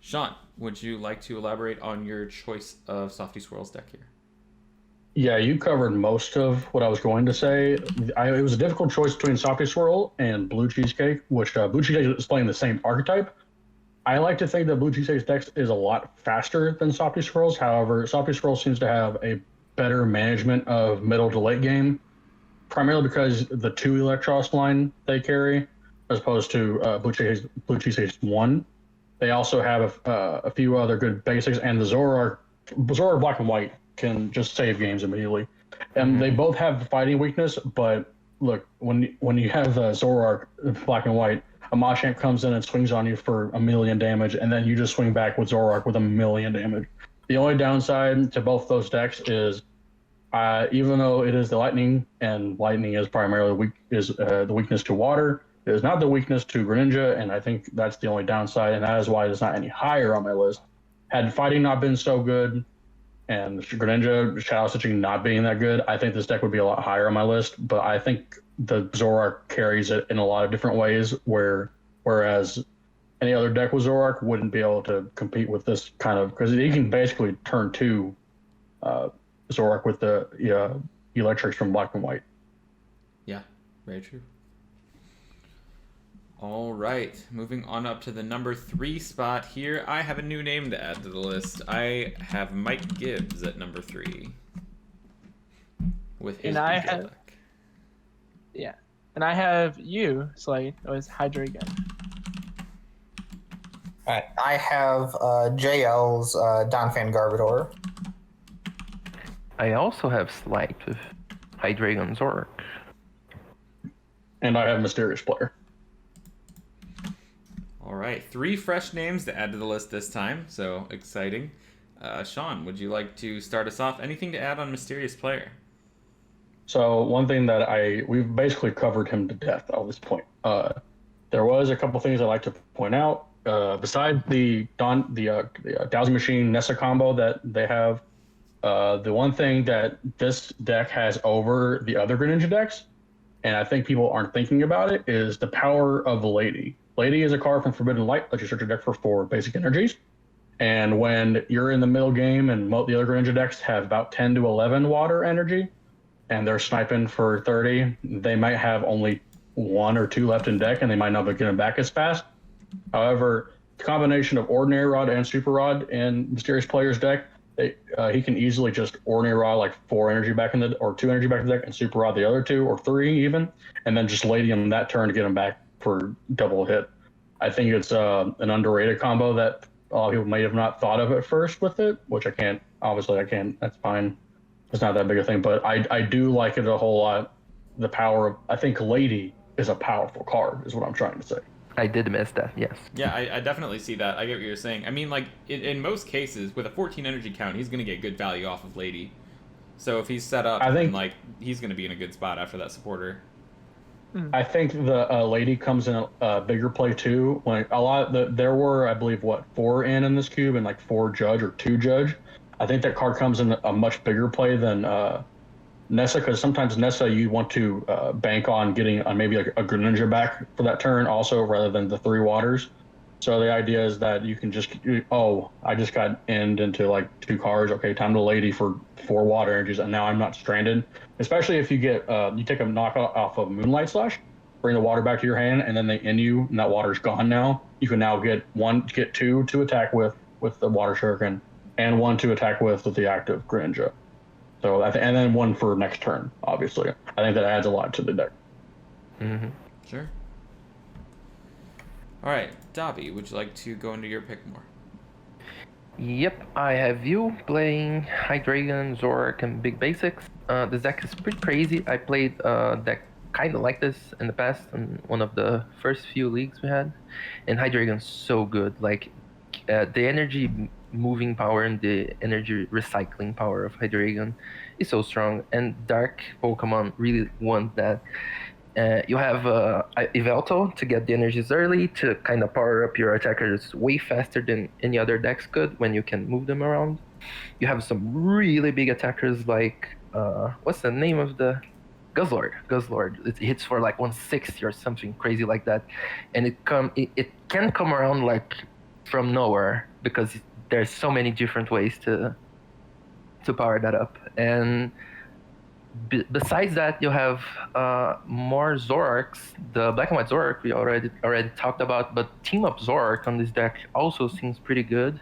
Sean, would you like to elaborate on your choice of Softy Swirl's deck here? Yeah, you covered most of what I was going to say. It was a difficult choice between Softy Swirl and Blue Cheesecake, which Blue Cheesecake is playing the same archetype. I like to think that Blue Cheesecake's dex is a lot faster than Softy Swirl's. However, Softy Swirl seems to have a better management of middle to late game, primarily because the 2 Electros line they carry, as opposed to Blue Cheesecake's 1. They also have a few other good basics, and the Zoroark Black and White can just save games immediately. And they both have fighting weakness, but look, when you have Zoroark Black and White, a Machamp comes in and swings on you for 1,000,000 damage, and then you just swing back with Zoroark with 1,000,000 damage. The only downside to both those decks is, even though it is the lightning, and lightning is primarily the weakness to water, it is not the weakness to Greninja, and I think that's the only downside, and that is why it's not any higher on my list. Had fighting not been so good, and Greninja Shadow Stitching not being that good, I think this deck would be a lot higher on my list. But I think the Zoroark carries it in a lot of different ways, whereas any other deck with Zoroark wouldn't be able to compete with this kind of, because he can basically turn 2 Zoroark with the electrics from Black and White. Yeah, very true. All right, moving on up to the number 3 spot here. I have a new name to add to the list. I have Mike Gibbs at number 3 with his deck. Yeah, and I have you, Slade. It was Hydreigon. All right, I have JL's Donphan Garbodor. I also have Slight with Hydreigon Zoroark. And I have Mysterious Player. All right, 3 fresh names to add to the list this time, so exciting. Sean, would you like to start us off? Anything to add on Mysterious Player? So one thing that we've basically covered him to death at this point. There was a couple things I'd like to point out. Besides the Dowsing Machine Nessa combo that they have, the one thing that this deck has over the other Greninja decks, and I think people aren't thinking about it, is the power of the Lady. Lady is a card from Forbidden Light. Lets you search your deck for 4 basic energies. And when you're in the middle game and the other Greninja decks have about 10 to 11 water energy, and they're sniping for 30, they might have only 1 or 2 left in deck, and they might not be getting back as fast. However, the combination of Ordinary Rod and Super Rod in Mysterious Player's deck, he can easily just Ordinary Rod like 4 energy back in or 2 energy back in the deck, and Super Rod the other 2 or 3 even, and then just Lady him that turn to get him back for double hit. I think it's an underrated combo that a lot of people may have not thought of at first with it, which I can't. Obviously, I can't. That's fine. It's not that big a thing, but I do like it a whole lot. The power of, I think Lady is a powerful card, is what I'm trying to say. I did miss that, yes. Yeah, I definitely see that. I get what you're saying. I mean, like, in most cases, with a 14 energy count, he's going to get good value off of Lady. So if he's set up, he's going to be in a good spot after that supporter. I think the Lady comes in a bigger play too. Like there were, I believe, 4 in this cube and like 4 Judge or 2 Judge. I think that card comes in a much bigger play than Nessa, because sometimes Nessa you want to bank on getting maybe like a Greninja back for that turn also, rather than the 3 waters. So the idea is that you can just, I just got into like 2 cards. Okay, time to Lady for 4 water energies, and now I'm not stranded. Especially if you get you take a knockout off of Moonlight Slash, bring the water back to your hand, and then they end you, and that water's gone now. You can now get 2 to attack with the Water Shuriken, and 1 to attack with the active Greninja. So and then 1 for next turn. Obviously, I think that adds a lot to the deck. Mm-hmm. Sure. All right, Davi, would you like to go into your pick more? Yep, I have you playing Hydreigon, Zoroark, and Big Basics. This deck is pretty crazy. I played a deck kind of like this in the past in one of the first few leagues we had. And Hydreigon's so good. Like, the energy moving power and the energy recycling power of Hydreigon is so strong. And Dark Pokemon really want that. You have Yveltal to get the energies early, to kind of power up your attackers way faster than any other decks could when you can move them around. You have some really big attackers like, what's the name of the... Guzzlord. It hits for like 160 or something crazy like that. And it can come around like from nowhere, because there's so many different ways to to power that up. And besides that, you have more Zorks. The black and white Zork we already talked about, but team up Zork on this deck also seems pretty good.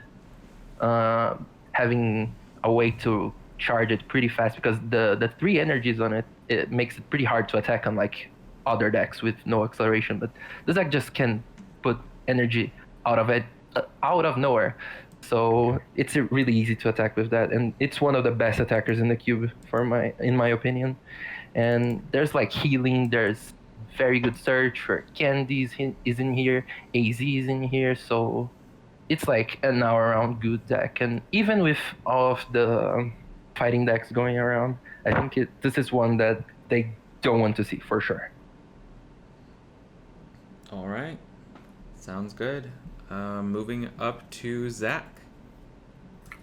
Having a way to charge it pretty fast, because the 3 energies on it makes it pretty hard to attack on like other decks with no acceleration. But this deck just can put energy out of nowhere. So it's really easy to attack with that, and it's one of the best attackers in the cube in my opinion. And there's like healing, there's very good search for Candies is in here, AZ is in here, so it's like an all-around good deck. And even with all of the fighting decks going around, I think this is one that they don't want to see for sure. All right, sounds good. Moving up to Zach.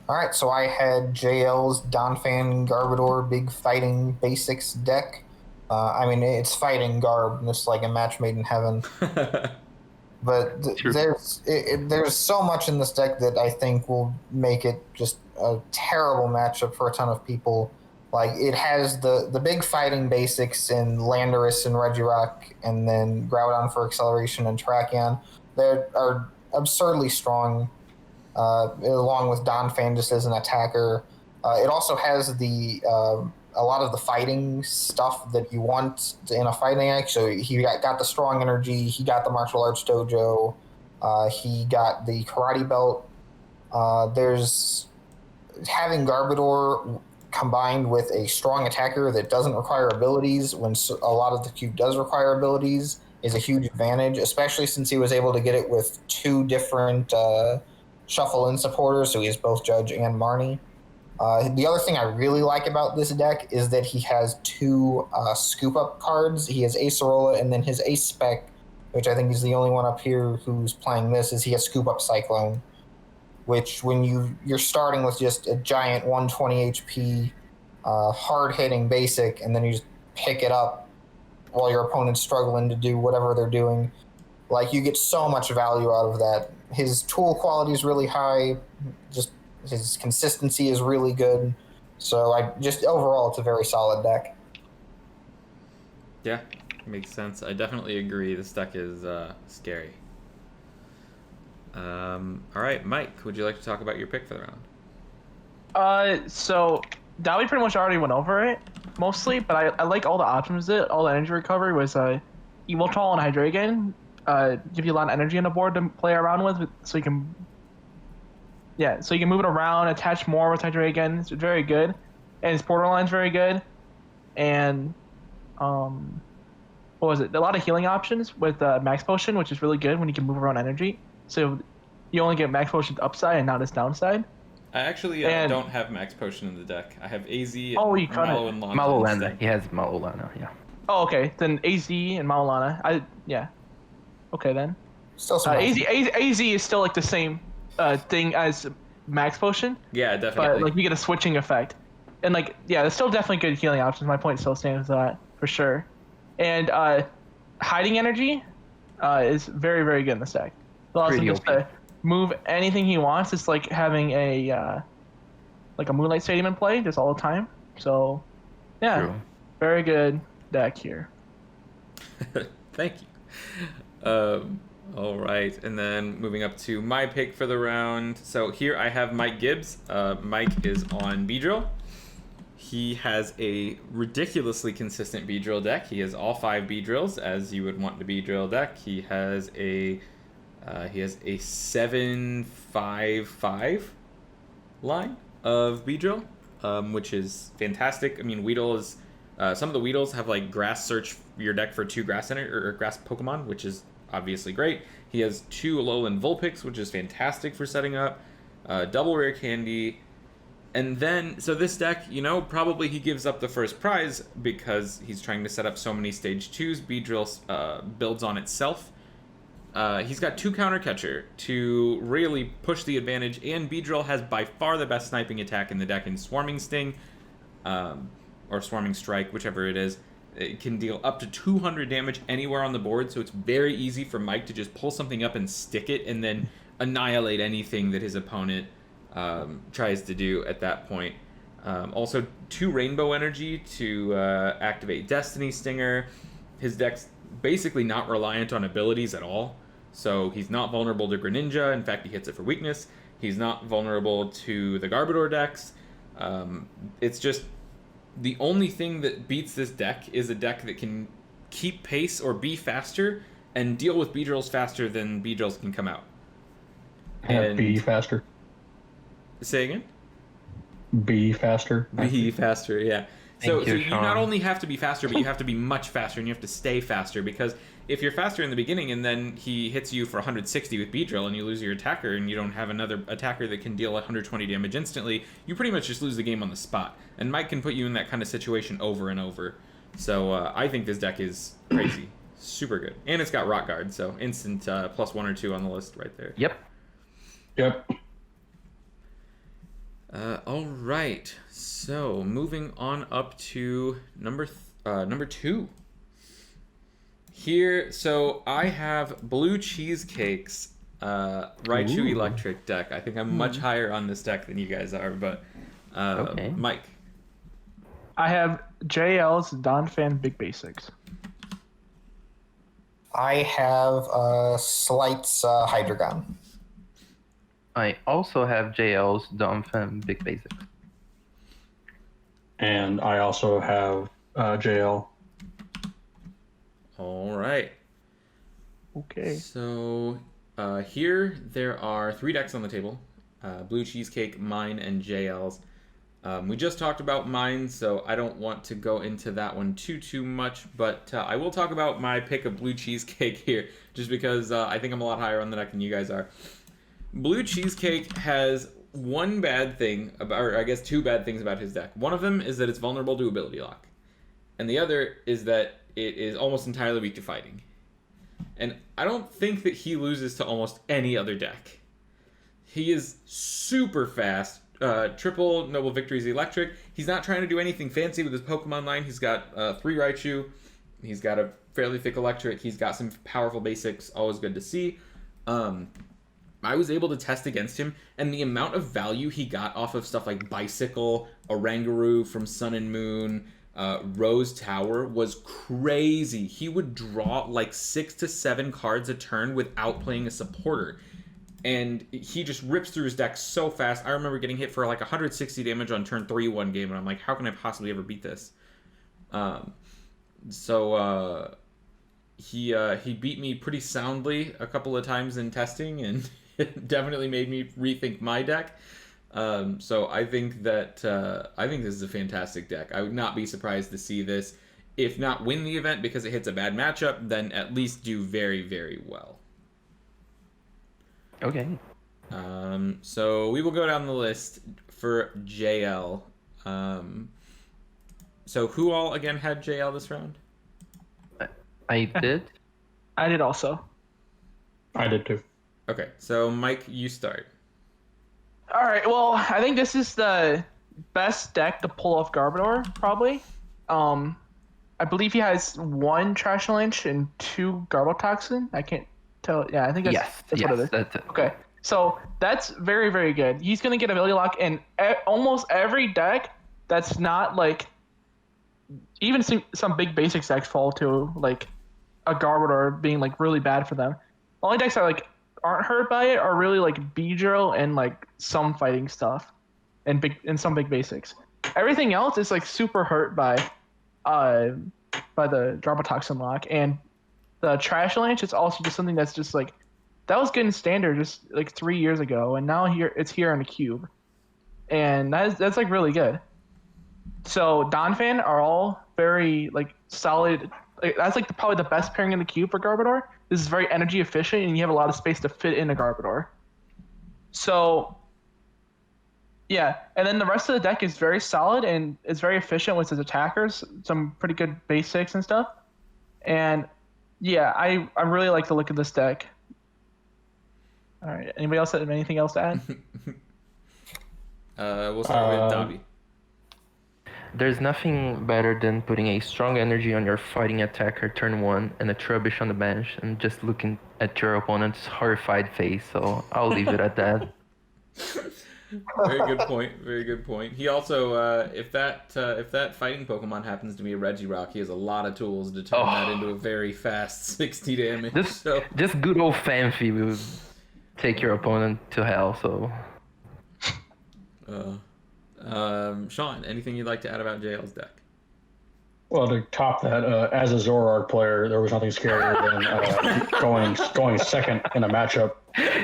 All right, so I had JL's Donphan Garbodor Big Fighting Basics deck. I mean, it's fighting Garb, and it's like a match made in heaven. But there's so much in this deck that I think will make it just a terrible matchup for a ton of people. Like, it has the big fighting basics in Landorus and Regirock, and then Groudon for acceleration and Terrakion. They are absurdly strong, along with Donphan just as an attacker. It also has a lot of the fighting stuff that you want in a fighting deck. So he got the strong energy, he got the martial arts dojo, he got the karate belt. There's having Garbodor combined with a strong attacker that doesn't require abilities when a lot of the cube does require abilities is a huge advantage, especially since he was able to get it with 2 different shuffle-in supporters, so he has both Judge and Marnie. The other thing I really like about this deck is that he has 2 scoop-up cards. He has Acerola, and then his Ace Spec, which I think is the only one up here who's playing this, is he has Scoop-Up Cyclone, which when you're starting with just a giant 120 HP hard-hitting basic, and then you just pick it up while your opponent's struggling to do whatever they're doing. Like, you get so much value out of that. His tool quality is really high. Just his consistency is really good. So overall, it's a very solid deck. Yeah, makes sense. I definitely agree. This deck is scary. All right, Mike, would you like to talk about your pick for the round? So Davi pretty much already went over it mostly, but I like all the options. All the energy recovery was Evoltol and Hydreigon. Give you a lot of energy on the board to play around with, so you can move it around, attach more with Hydreigon. It's very good, and his Borderline's very good, and what was it? A lot of healing options with Max Potion, which is really good when you can move around energy. So you only get Max Potion's upside and not its downside. I actually don't have Max Potion in the deck. I have AZ and you cut Mallow it. and Lana. Malolana. He has Malolana, yeah. Oh, okay. Then AZ and Maulana. Yeah. Okay, then. Still some AZ is still like the same thing as Max Potion. Yeah, definitely. But like you get a switching effect. And like, yeah, there's still definitely good healing options. My point still stands with that, for sure. And hiding energy is very, very good in this deck. It allows him just to move anything he wants. It's like having a Moonlight Stadium in play just all the time. So, yeah, True. Very good deck here. Thank you. All right, and then moving up to my pick for the round. So here I have Mike Gibbs. Mike is on Beedrill. He has a ridiculously consistent Beedrill deck. He has all 5 Beedrills, as you would want the Beedrill deck. He has a 7-5-5 line of Beedrill, which is fantastic. I mean, Weedle is some of the Weedles have like Grass search your deck for 2 grass or grass Pokemon, which is obviously great. He has 2 Alolan Vulpix, which is fantastic for setting up. Double Rare Candy. And then, so this deck, probably he gives up the first prize because he's trying to set up so many stage 2s. Beedrill builds on itself. He's got 2 Counter Catcher to really push the advantage, and Beedrill has by far the best sniping attack in the deck in Swarming Sting, or Swarming Strike, whichever it is. It can deal up to 200 damage anywhere on the board, so it's very easy for Mike to just pull something up and stick it and then annihilate anything that his opponent tries to do at that point. Also, 2 Rainbow Energy to activate Destiny Stinger. His deck's basically not reliant on abilities at all. So he's not vulnerable to Greninja. In fact, he hits it for weakness. He's not vulnerable to the Garbodor decks. It's just the only thing that beats this deck is a deck that can keep pace or be faster and deal with Beedrills faster than Beedrills can come out. And be faster. Say again? Be faster. Be faster, yeah. So Thank you, you not Sean. only have to be faster, but you have to be much faster, and you have to stay faster, because if you're faster in the beginning and then he hits you for 160 with Beedrill and you lose your attacker and you don't have another attacker that can deal 120 damage instantly, you pretty much just lose the game on the spot. And Mike can put you in that kind of situation over and over. So I think this deck is crazy. Super good. And it's got Rock Guard, so instant +1 or 2 on the list right there. Yep. Yep. All right, so moving on up to number 2. Here, so I have Blue Cheesecake's Raichu Ooh. Electric deck. I think I'm much higher on this deck than you guys are, but Okay. Mike. I have JL's Donphan Big Basics. I have Slight's Hydreigon. I also have JL's Donphan Big Basics. And I also have JL. All right. Okay. So here there are 3 decks on the table. Blue Cheesecake, mine, and JL's. We just talked about mine, so I don't want to go into that one too much, but I will talk about my pick of Blue Cheesecake here, just because I think I'm a lot higher on the deck than you guys are. Blue Cheesecake has one bad thing, or I guess 2 bad things about his deck. One of them is that it's vulnerable to ability lock, and the other is that it is almost entirely weak to fighting. And I don't think that he loses to almost any other deck. He is super fast. Triple Noble Victories Electric. He's not trying to do anything fancy with his Pokemon line. He's got 3 Raichu. He's got a fairly thick Electric. He's got some powerful basics. Always good to see. I was able to test against him, and the amount of value he got off of stuff like Bicycle, Oranguru from Sun and Moon, Rose Tower was crazy. He would draw like 6 to 7 cards a turn without playing a supporter. And he just rips through his deck so fast. I remember getting hit for like 160 damage on turn 3 one game, and I'm like, how can I possibly ever beat this? He beat me pretty soundly a couple of times in testing, and it definitely made me rethink my deck. So I think that I think this is a fantastic deck. I would not be surprised to see this, if not win the event because it hits a bad matchup, then at least do very, very well. Okay. So we will go down the list for JL. So who all again had JL this round? I did. I did also. I did too. Okay, so Mike, you start. All right. Well, I think this is the best deck to pull off Garbodor, probably. I believe he has 1 Trash Lynch and 2 Garbotoxin. I can't tell. Yeah, I think that's, that's what it is. That's it. Okay. So that's very, very good. He's going to get ability lock in almost every deck that's not like... Even some big basics decks fall to like a Garbodor being like really bad for them. Only decks that like aren't hurt by it are really like Beedrill and like some fighting stuff and some big basics. Everything else is like super hurt by the Garbotoxin lock, and the Trash Lynch is also just something that's just like that was good in standard just like 3 years ago, and now it's here on the cube, and that's like really good. So Donphan are all very like solid. Like, that's like probably the best pairing in the cube for Garbodor. This is very energy efficient, and you have a lot of space to fit in a Garbodor. So yeah, and then the rest of the deck is very solid and it's very efficient with his attackers. Some pretty good basics and stuff. And yeah, I really like the look of this deck. All right, anybody else have anything else to add? We'll start with Davi. There's nothing better than putting a strong energy on your fighting attacker turn 1 and a Trubbish on the bench and just looking at your opponent's horrified face, so I'll leave it at that. Very good point. Very good point. He also, if that fighting Pokemon happens to be a Regirock, he has a lot of tools to turn that into a very fast 60 damage. Just good old Fanfi will take your opponent to hell. So. Sean, anything you'd like to add about JL's deck? Well, to top that, as a Zoroark player, there was nothing scarier than going second in a matchup.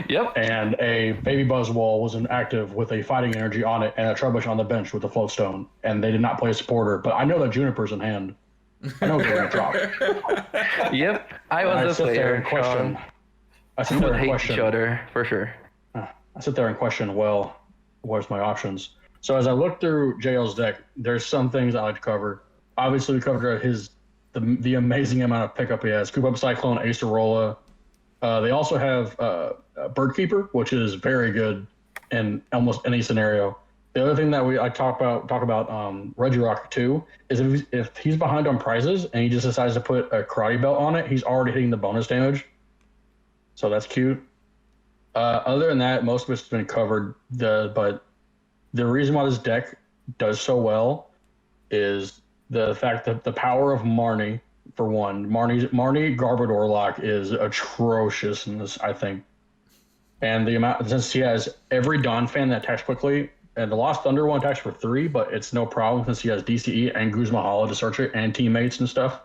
Yep. And a Baby Buzzwole was inactive with a fighting energy on it and a Trubbish on the bench with a Float Stone. And they did not play a supporter, but I know that Juniper's in hand. I know they're going to drop. Yep. I was a player. I sit there and hate question each other, for sure. I sit there and question, well, where's my options? So as I look through JL's deck, there's some things I like to cover. Obviously, we covered the amazing amount of pickup he has. Scoop Up Cyclone, Acerola. They also have Birdkeeper, which is very good in almost any scenario. The other thing that I talk about Regirock too is if he's behind on prizes and he just decides to put a Karate Belt on it, he's already hitting the bonus damage. So that's cute. Other than that, most of it's been covered. But the reason why this deck does so well is the fact that the power of Marnie, for one. Marnie Garbodor lock is atrocious in this, I think. And the amount, since he has every Donphan that attacks quickly, and the Lost Thunder one attacks for 3, but it's no problem since he has DCE and Guzma Hala to search it and teammates and stuff.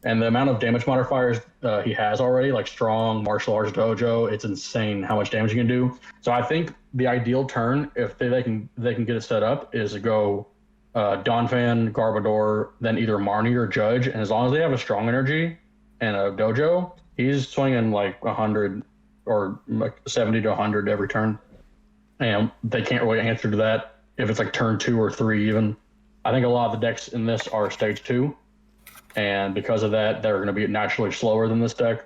And the amount of damage modifiers he has already, like Strong, Martial Arts Dojo, it's insane how much damage he can do. So I think the ideal turn, if they can get it set up, is to go Donphan, Garbodor, then either Marnie or Judge. And as long as they have a Strong Energy and a Dojo, he's swinging like 100 or like 70 to 100 every turn. And they can't really answer to that if it's like turn 2 or 3 even. I think a lot of the decks in this are stage 2. And because of that, they're going to be naturally slower than this deck.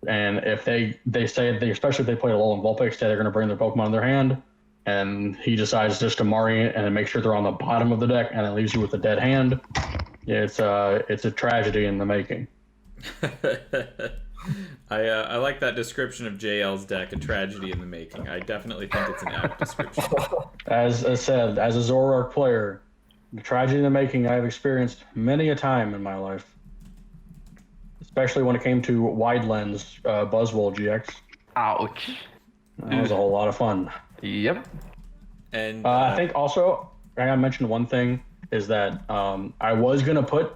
And if they say, especially if they play a Alolan Vulpix, they're going to bring their Pokemon in their hand. And he decides just to Mari it and make sure they're on the bottom of the deck, and it leaves you with a dead hand. It's a tragedy in the making. I like that description of JL's deck, a tragedy in the making. I definitely think it's an apt description. As I said, as a Zoroark player, the tragedy in the making I have experienced many a time in my life. Especially when it came to Wide Lens Buzzwole GX. Ouch. That was a whole lot of fun. Yep. And I think also, I gotta mention one thing, is that I was going to put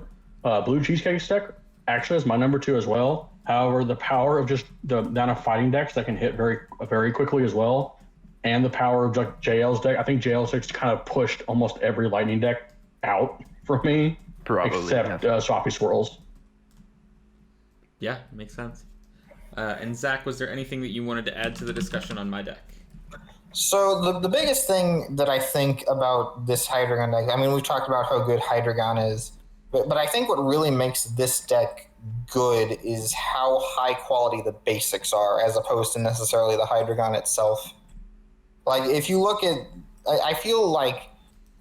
Blue Cheesecake's deck actually as my number 2 as well. However, the power of just the amount of fighting decks that can hit very, very quickly as well, and the power of like JL's deck, I think JL's deck's kind of pushed almost every Lightning deck out for me. Probably. Except Swampy Swirls. Yeah, makes sense. And Zach, was there anything that you wanted to add to the discussion on my deck? So the biggest thing that I think about this Hydreigon deck, I mean, we've talked about how good Hydreigon is, but I think what really makes this deck good is how high quality the basics are, as opposed to necessarily the Hydreigon itself. Like, if you look at, I feel like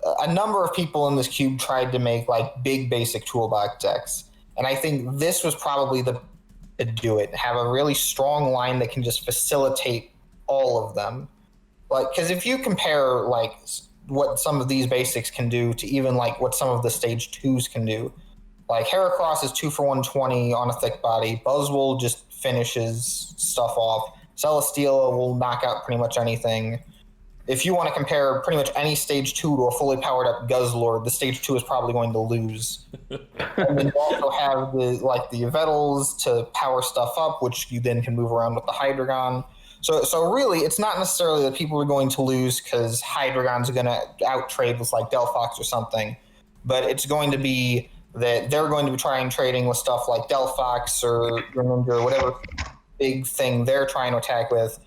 a number of people in this cube tried to make like big basic toolbox decks, and I think this was probably the to do it. Have a really strong line that can just facilitate all of them. Like, because if you compare like what some of these basics can do to even like what some of the stage 2s can do, like Heracross is 2 for 120 on a thick body. Buzzwole just finishes stuff off. Celesteela will knock out pretty much anything. If you want to compare pretty much any stage 2 to a fully powered up Guzzlord, the stage 2 is probably going to lose. And then you also have the Yveltals to power stuff up, which you then can move around with the Hydreigon. So really, it's not necessarily that people are going to lose because Hydreigon's going to out-trade with like Delphox or something, but it's going to be that they're going to be trying trading with stuff like Delphox or Greninja or whatever big thing they're trying to attack with,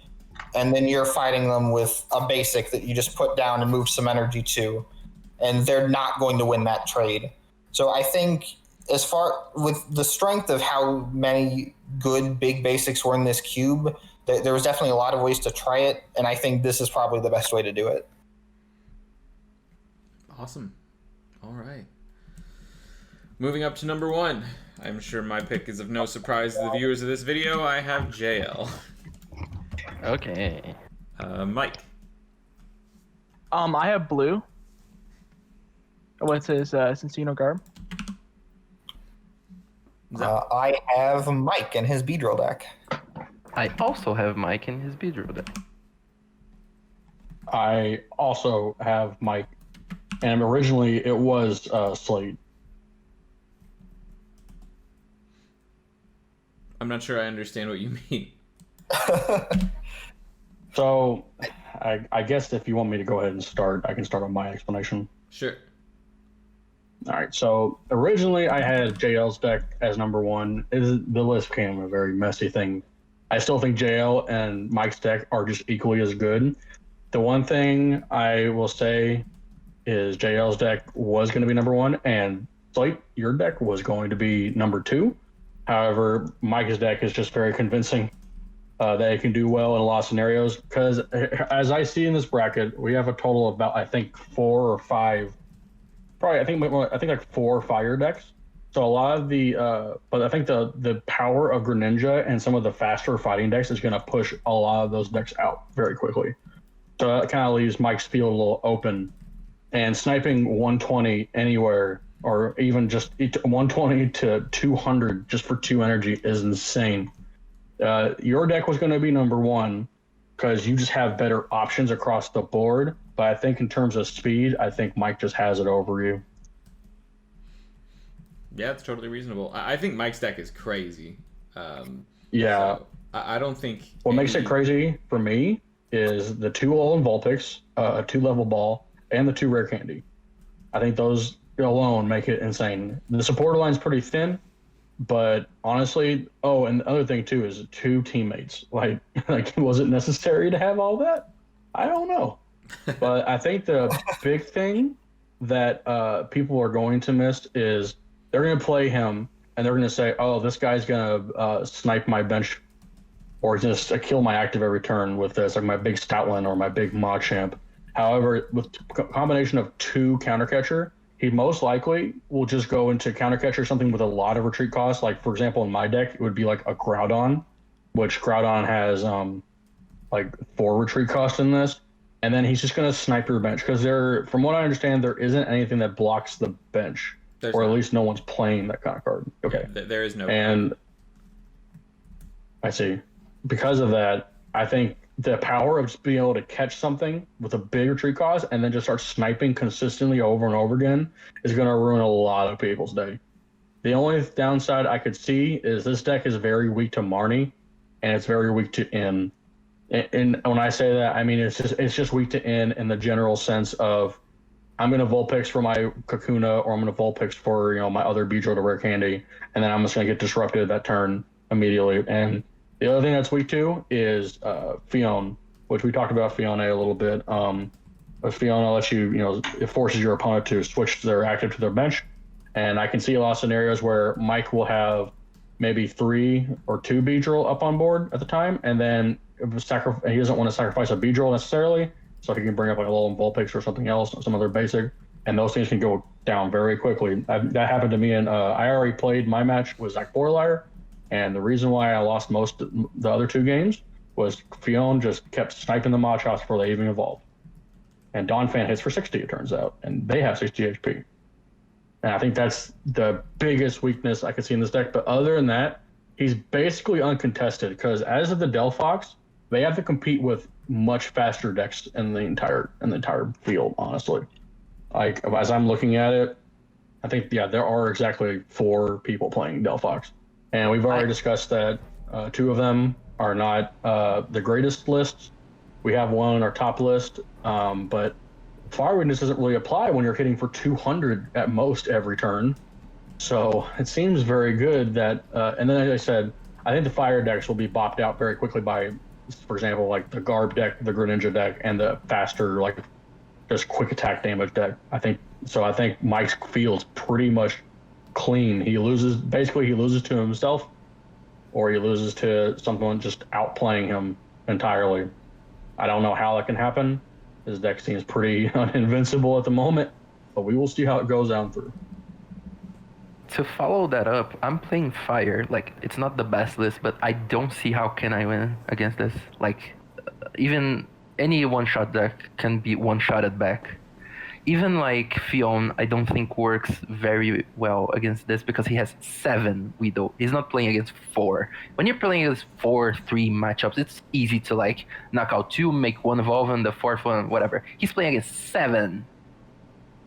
and then you're fighting them with a basic that you just put down and move some energy to, and they're not going to win that trade. So I think as far with the strength of how many good big basics were in this cube, there was definitely a lot of ways to try it, and I think this is probably the best way to do it. Awesome. All right. Moving up to number 1. I'm sure my pick is of no surprise to the viewers of this video. I have JL. Okay. Mike. I have blue. What's his Cincino garb? I have Mike and his Beedrill deck. I also have Mike in his Beedrill deck. I also have Mike, and originally it was Slate. I'm not sure I understand what you mean. So, I guess if you want me to go ahead and start, I can start on my explanation. Sure. All right. So originally I had JL's deck as number one. The list became a very messy thing. I still think JL and Mike's deck are just equally as good. The one thing I will say is JL's deck was going to be number one, and Slate, your deck was going to be number two. However, Mike's deck is just very convincing that it can do well in a lot of scenarios. Because as I see in this bracket, we have a total of about, I think, 4 or 5. Probably, I think like 4 fire decks. So a lot of the, but I think the power of Greninja and some of the faster fighting decks is going to push a lot of those decks out very quickly. So that kind of leaves Mike's field a little open, and sniping 120 anywhere, or even just 120 to 200 just for 2 energy is insane. Your deck was going to be number one because you just have better options across the board. But I think in terms of speed, I think Mike just has it over you. Yeah, it's totally reasonable. I think Mike's deck is crazy. Yeah. So I don't think... What makes it crazy for me is the 2 Alolan Vulpix, a 2-level ball, and the 2 Rare Candy. I think those alone make it insane. The supporter line's pretty thin, but honestly... Oh, and the other thing, too, is 2 teammates. Like was it necessary to have all that? I don't know. But I think the big thing that people are going to miss is they're going to play him and they're going to say, oh, this guy's going to snipe my bench or just kill my active every turn with this, like my big Stoutland or my big Machamp. However, with combination of 2 counter catcher, he most likely will just go into counter catcher something with a lot of retreat costs. Like, for example, in my deck, it would be like a Groudon, which Groudon has like 4 retreat costs in this. And then he's just going to snipe your bench because from what I understand, there isn't anything that blocks the bench, or at least no one's playing that kind of card. Okay. Yeah, there is no. And I see. Because of that, I think the power of just being able to catch something with a big retreat cost and then just start sniping consistently over and over again is going to ruin a lot of people's day. The only downside I could see is this deck is very weak to Marnie, and it's very weak to In. And when I say that, I mean it's just weak to in the general sense of I'm going to Vulpix for my Kakuna, or I'm going to Vulpix for my other Beedrill to Rare Candy, and then I'm just going to get disrupted that turn immediately. And the other thing that's weak to is Fion, which we talked about Fiona a little bit. But Fiona lets you, it forces your opponent to switch their active to their bench, and I can see a lot of scenarios where Mike will have maybe 3 or 2 Beedrill up on board at the time, and then he doesn't want to sacrifice a Beedrill necessarily, so he can bring up like a little Vulpix or something else, some other basic, and those things can go down very quickly. That happened to me, and I already played my match with Zach Borlier, and the reason why I lost most of the other 2 games was Fiona just kept sniping the Machops before they even evolved. And Donphan hits for 60, it turns out, and they have 60 HP. And I think that's the biggest weakness I could see in this deck. But other than that, he's basically uncontested because as of the Delphox, they have to compete with much faster decks in the entire field, honestly. Like, as I'm looking at it, I think, there are exactly 4 people playing Delphox. And we've already discussed that 2 of them are not the greatest lists. We have one on our top list, but Fire Witness doesn't really apply when you're hitting for 200 at most every turn. So it seems very good that, and then as I said, I think the fire decks will be bopped out very quickly by, for example, like the Garb deck, the Greninja deck, and the faster, like, just quick attack damage deck. I think Mike's field's pretty much clean. He loses to himself, or he loses to someone just outplaying him entirely. I don't know how that can happen. His deck seems pretty invincible at the moment, but we will see how it goes down through. To follow that up, I'm playing Fire. Like, it's not the best list, but I don't see how can I win against this. Like, even any one-shot deck can be one-shotted back. Even like Fion, I don't think works very well against this because he has 7 Widow. He's not playing against 4. When you're playing against 4-3 matchups, it's easy to like knock out 2, make 1 evolve, and the 4th one, whatever. He's playing against 7.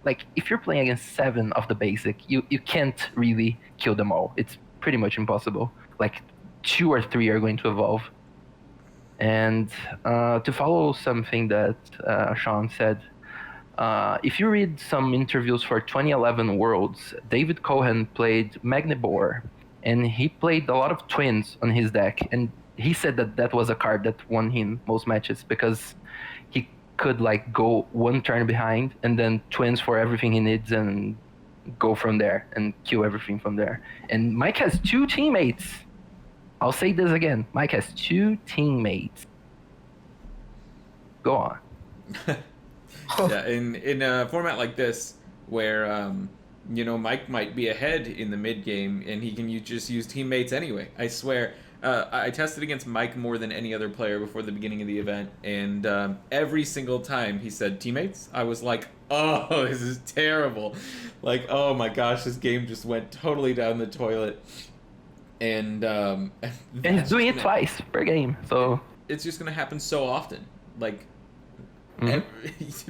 Like, if you're playing against 7 of the basic, you can't really kill them all. It's pretty much impossible. Like, 2 or 3 are going to evolve. And to follow something that Sean said, if you read some interviews for 2011 Worlds, David Cohen played Magnibor, and he played a lot of twins on his deck, and he said that that was a card that won him most matches because he could like go 1 turn behind and then twins for everything he needs and go from there and kill everything from there. And Mike has 2 teammates. I'll say this again. Mike has 2 teammates. Go on. Yeah, in a format like this, where Mike might be ahead in the mid game, and he can just use teammates anyway. I swear, I tested against Mike more than any other player before the beginning of the event, and every single time he said teammates, I was like, oh, this is terrible. Like, oh my gosh, this game just went totally down the toilet. And he's doing it twice per game, so it's just gonna happen so often. Like,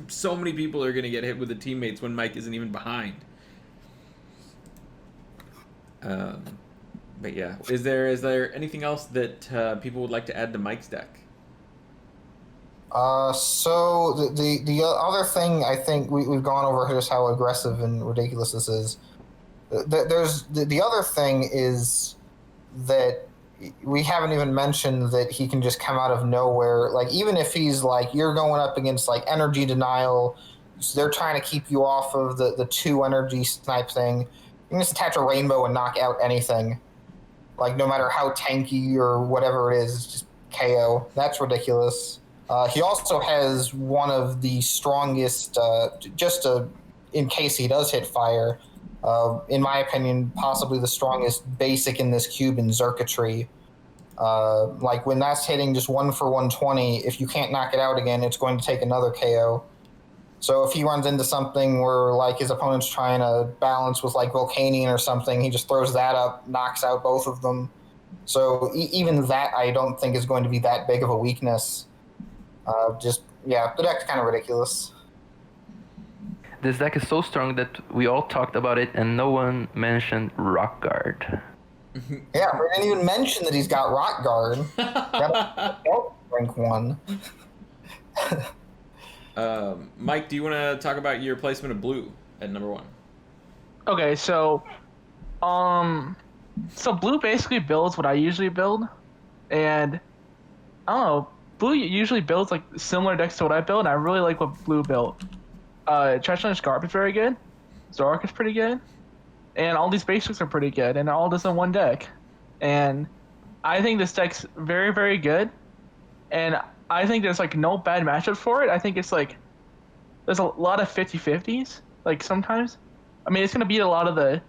so many people are gonna get hit with the teammates when Mike isn't even behind. But yeah, is there anything else that people would like to add to Mike's deck? So the other thing I think we've gone over just how aggressive and ridiculous this is. There's the other thing is that we haven't even mentioned that he can just come out of nowhere. Like, even if he's like, you're going up against like energy denial, so they're trying to keep you off of the 2 energy snipe thing, you can just attach a rainbow and knock out anything. Like, no matter how tanky or whatever it is, it's just KO. That's ridiculous. He also has one of the strongest, in case he does hit fire, in my opinion, possibly the strongest basic in this cube in Circuitry. Like, when that's hitting just 1 for 120, if you can't knock it out again, it's going to take another KO. So if he runs into something where like his opponent's trying to balance with like Volcanion or something, he just throws that up, knocks out both of them. So even that I don't think is going to be that big of a weakness. The deck's kind of ridiculous. this deck is so strong that we all talked about it and no one mentioned Rock Guard. Yeah, we didn't even mention that he's got Rock Guard. Rank 1. Mike, do you want to talk about your placement of blue at number 1? Okay, so blue basically builds what I usually build, and I don't know, blue usually builds like similar decks to what I build, and I really like what blue built. Trash Garb is very good, Zorak is pretty good, and all these basics are pretty good, and all this in one deck. And I think this deck's very, very good, and I think there's like no bad matchups for it. I think it's like there's a lot of 50-50s, like sometimes. I mean, it's going to beat a lot of the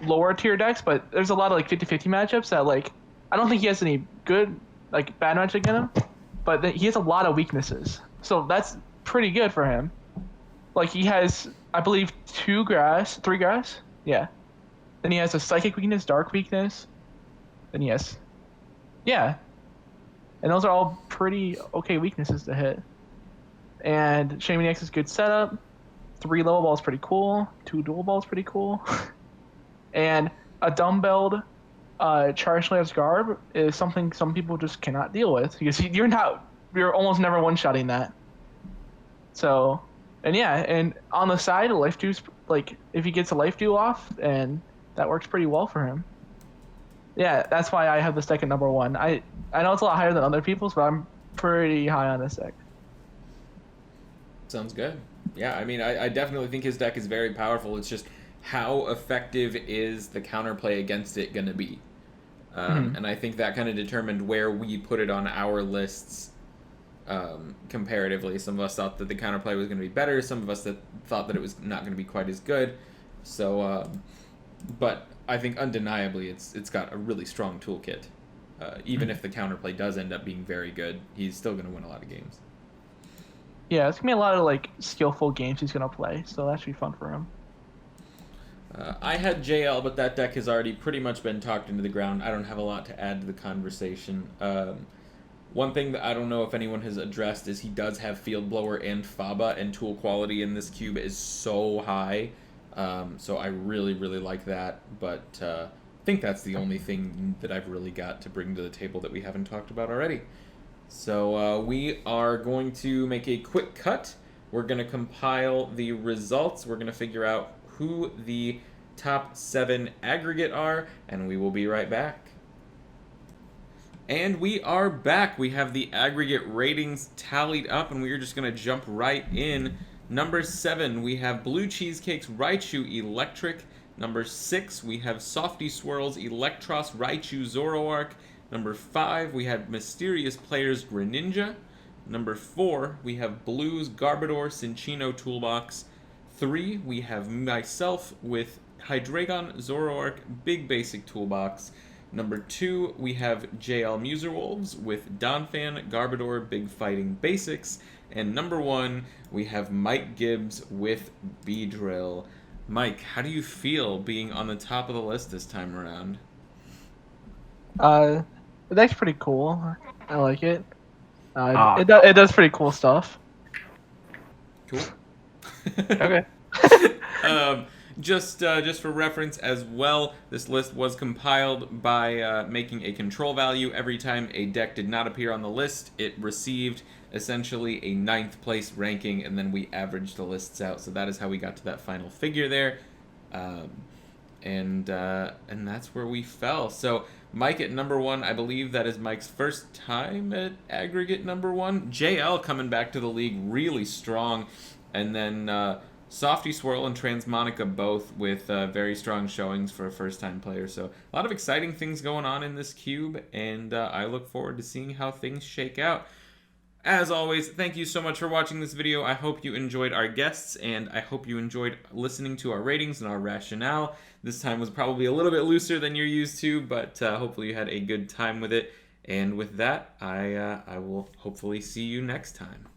lower tier decks, but there's a lot of like 50-50 matchups that like I don't think he has any good like bad matchups against him, but he has a lot of weaknesses. So that's pretty good for him. Like he has, I believe, 3 grass. Yeah. Then he has a psychic weakness, dark weakness. Then he has, yeah. And those are all pretty okay weaknesses to hit. And Shaming X is good setup. 3 level ball is pretty cool. 2 dual ball is pretty cool. And a dumbbelled Charged Lance Garb is something some people just cannot deal with because you're almost never one-shotting that. So, and yeah, and on the side, Life Dew's like if he gets a Life Dew off, and that works pretty well for him. Yeah, that's why I have this deck at number 1. I know it's a lot higher than other people's, but I'm pretty high on this deck. Sounds good. Yeah, I mean, I definitely think his deck is very powerful. It's just how effective is the counterplay against it going to be? And I think that kind of determined where we put it on our lists comparatively. Some of us thought that the counterplay was going to be better. Some of us that thought that it was not going to be quite as good. So, but I think undeniably it's got a really strong toolkit. Even if the counterplay does end up being very good, he's still going to win a lot of games. Yeah, it's gonna be a lot of like skillful games he's gonna play, so that should be fun for him. I had JL, but that deck has already pretty much been talked into the ground. I don't have a lot to add to the conversation. One thing that I don't know if anyone has addressed is he does have Field Blower and Faba, and tool quality in this cube is so high. So I really, really like that, but I think that's the only thing that I've really got to bring to the table that we haven't talked about already. So we are going to make a quick cut. We're going to compile the results. We're going to figure out who the top 7 aggregate are, and we will be right back. And we are back. We have the aggregate ratings tallied up, and we are just going to jump right in. Number 7, we have Blue Cheesecake's Raichu Electric. Number 6, we have Softy Swirl's Electros Raichu Zoroark. Number 5, we have Mysterious Player's Greninja. Number 4, we have Blue's Garbodor Cinccino Toolbox. 3, we have myself with Hydreigon Zoroark Big Basic Toolbox. Number 2, we have JL Muserwolves with Donphan Garbodor Big Fighting Basics. And number 1, we have Mike Gibbs with Beedrill. Mike, how do you feel being on the top of the list this time around? The deck's pretty cool. I like it. It does pretty cool stuff. Cool. Okay. Just for reference as well, this list was compiled by making a control value. Every time a deck did not appear on the list, it received essentially a 9th place ranking, and then we averaged the lists out. So that is how we got to that final figure there, and that's where we fell. So Mike at number 1, I believe that is Mike's first time at aggregate number 1. JL coming back to the league really strong, and then Softy Swirl and Transmonica both with very strong showings for a first-time player. So a lot of exciting things going on in this cube, and I look forward to seeing how things shake out. As always, thank you so much for watching this video. I hope you enjoyed our guests, and I hope you enjoyed listening to our ratings and our rationale. This time was probably a little bit looser than you're used to, but hopefully you had a good time with it. And with that, I will hopefully see you next time.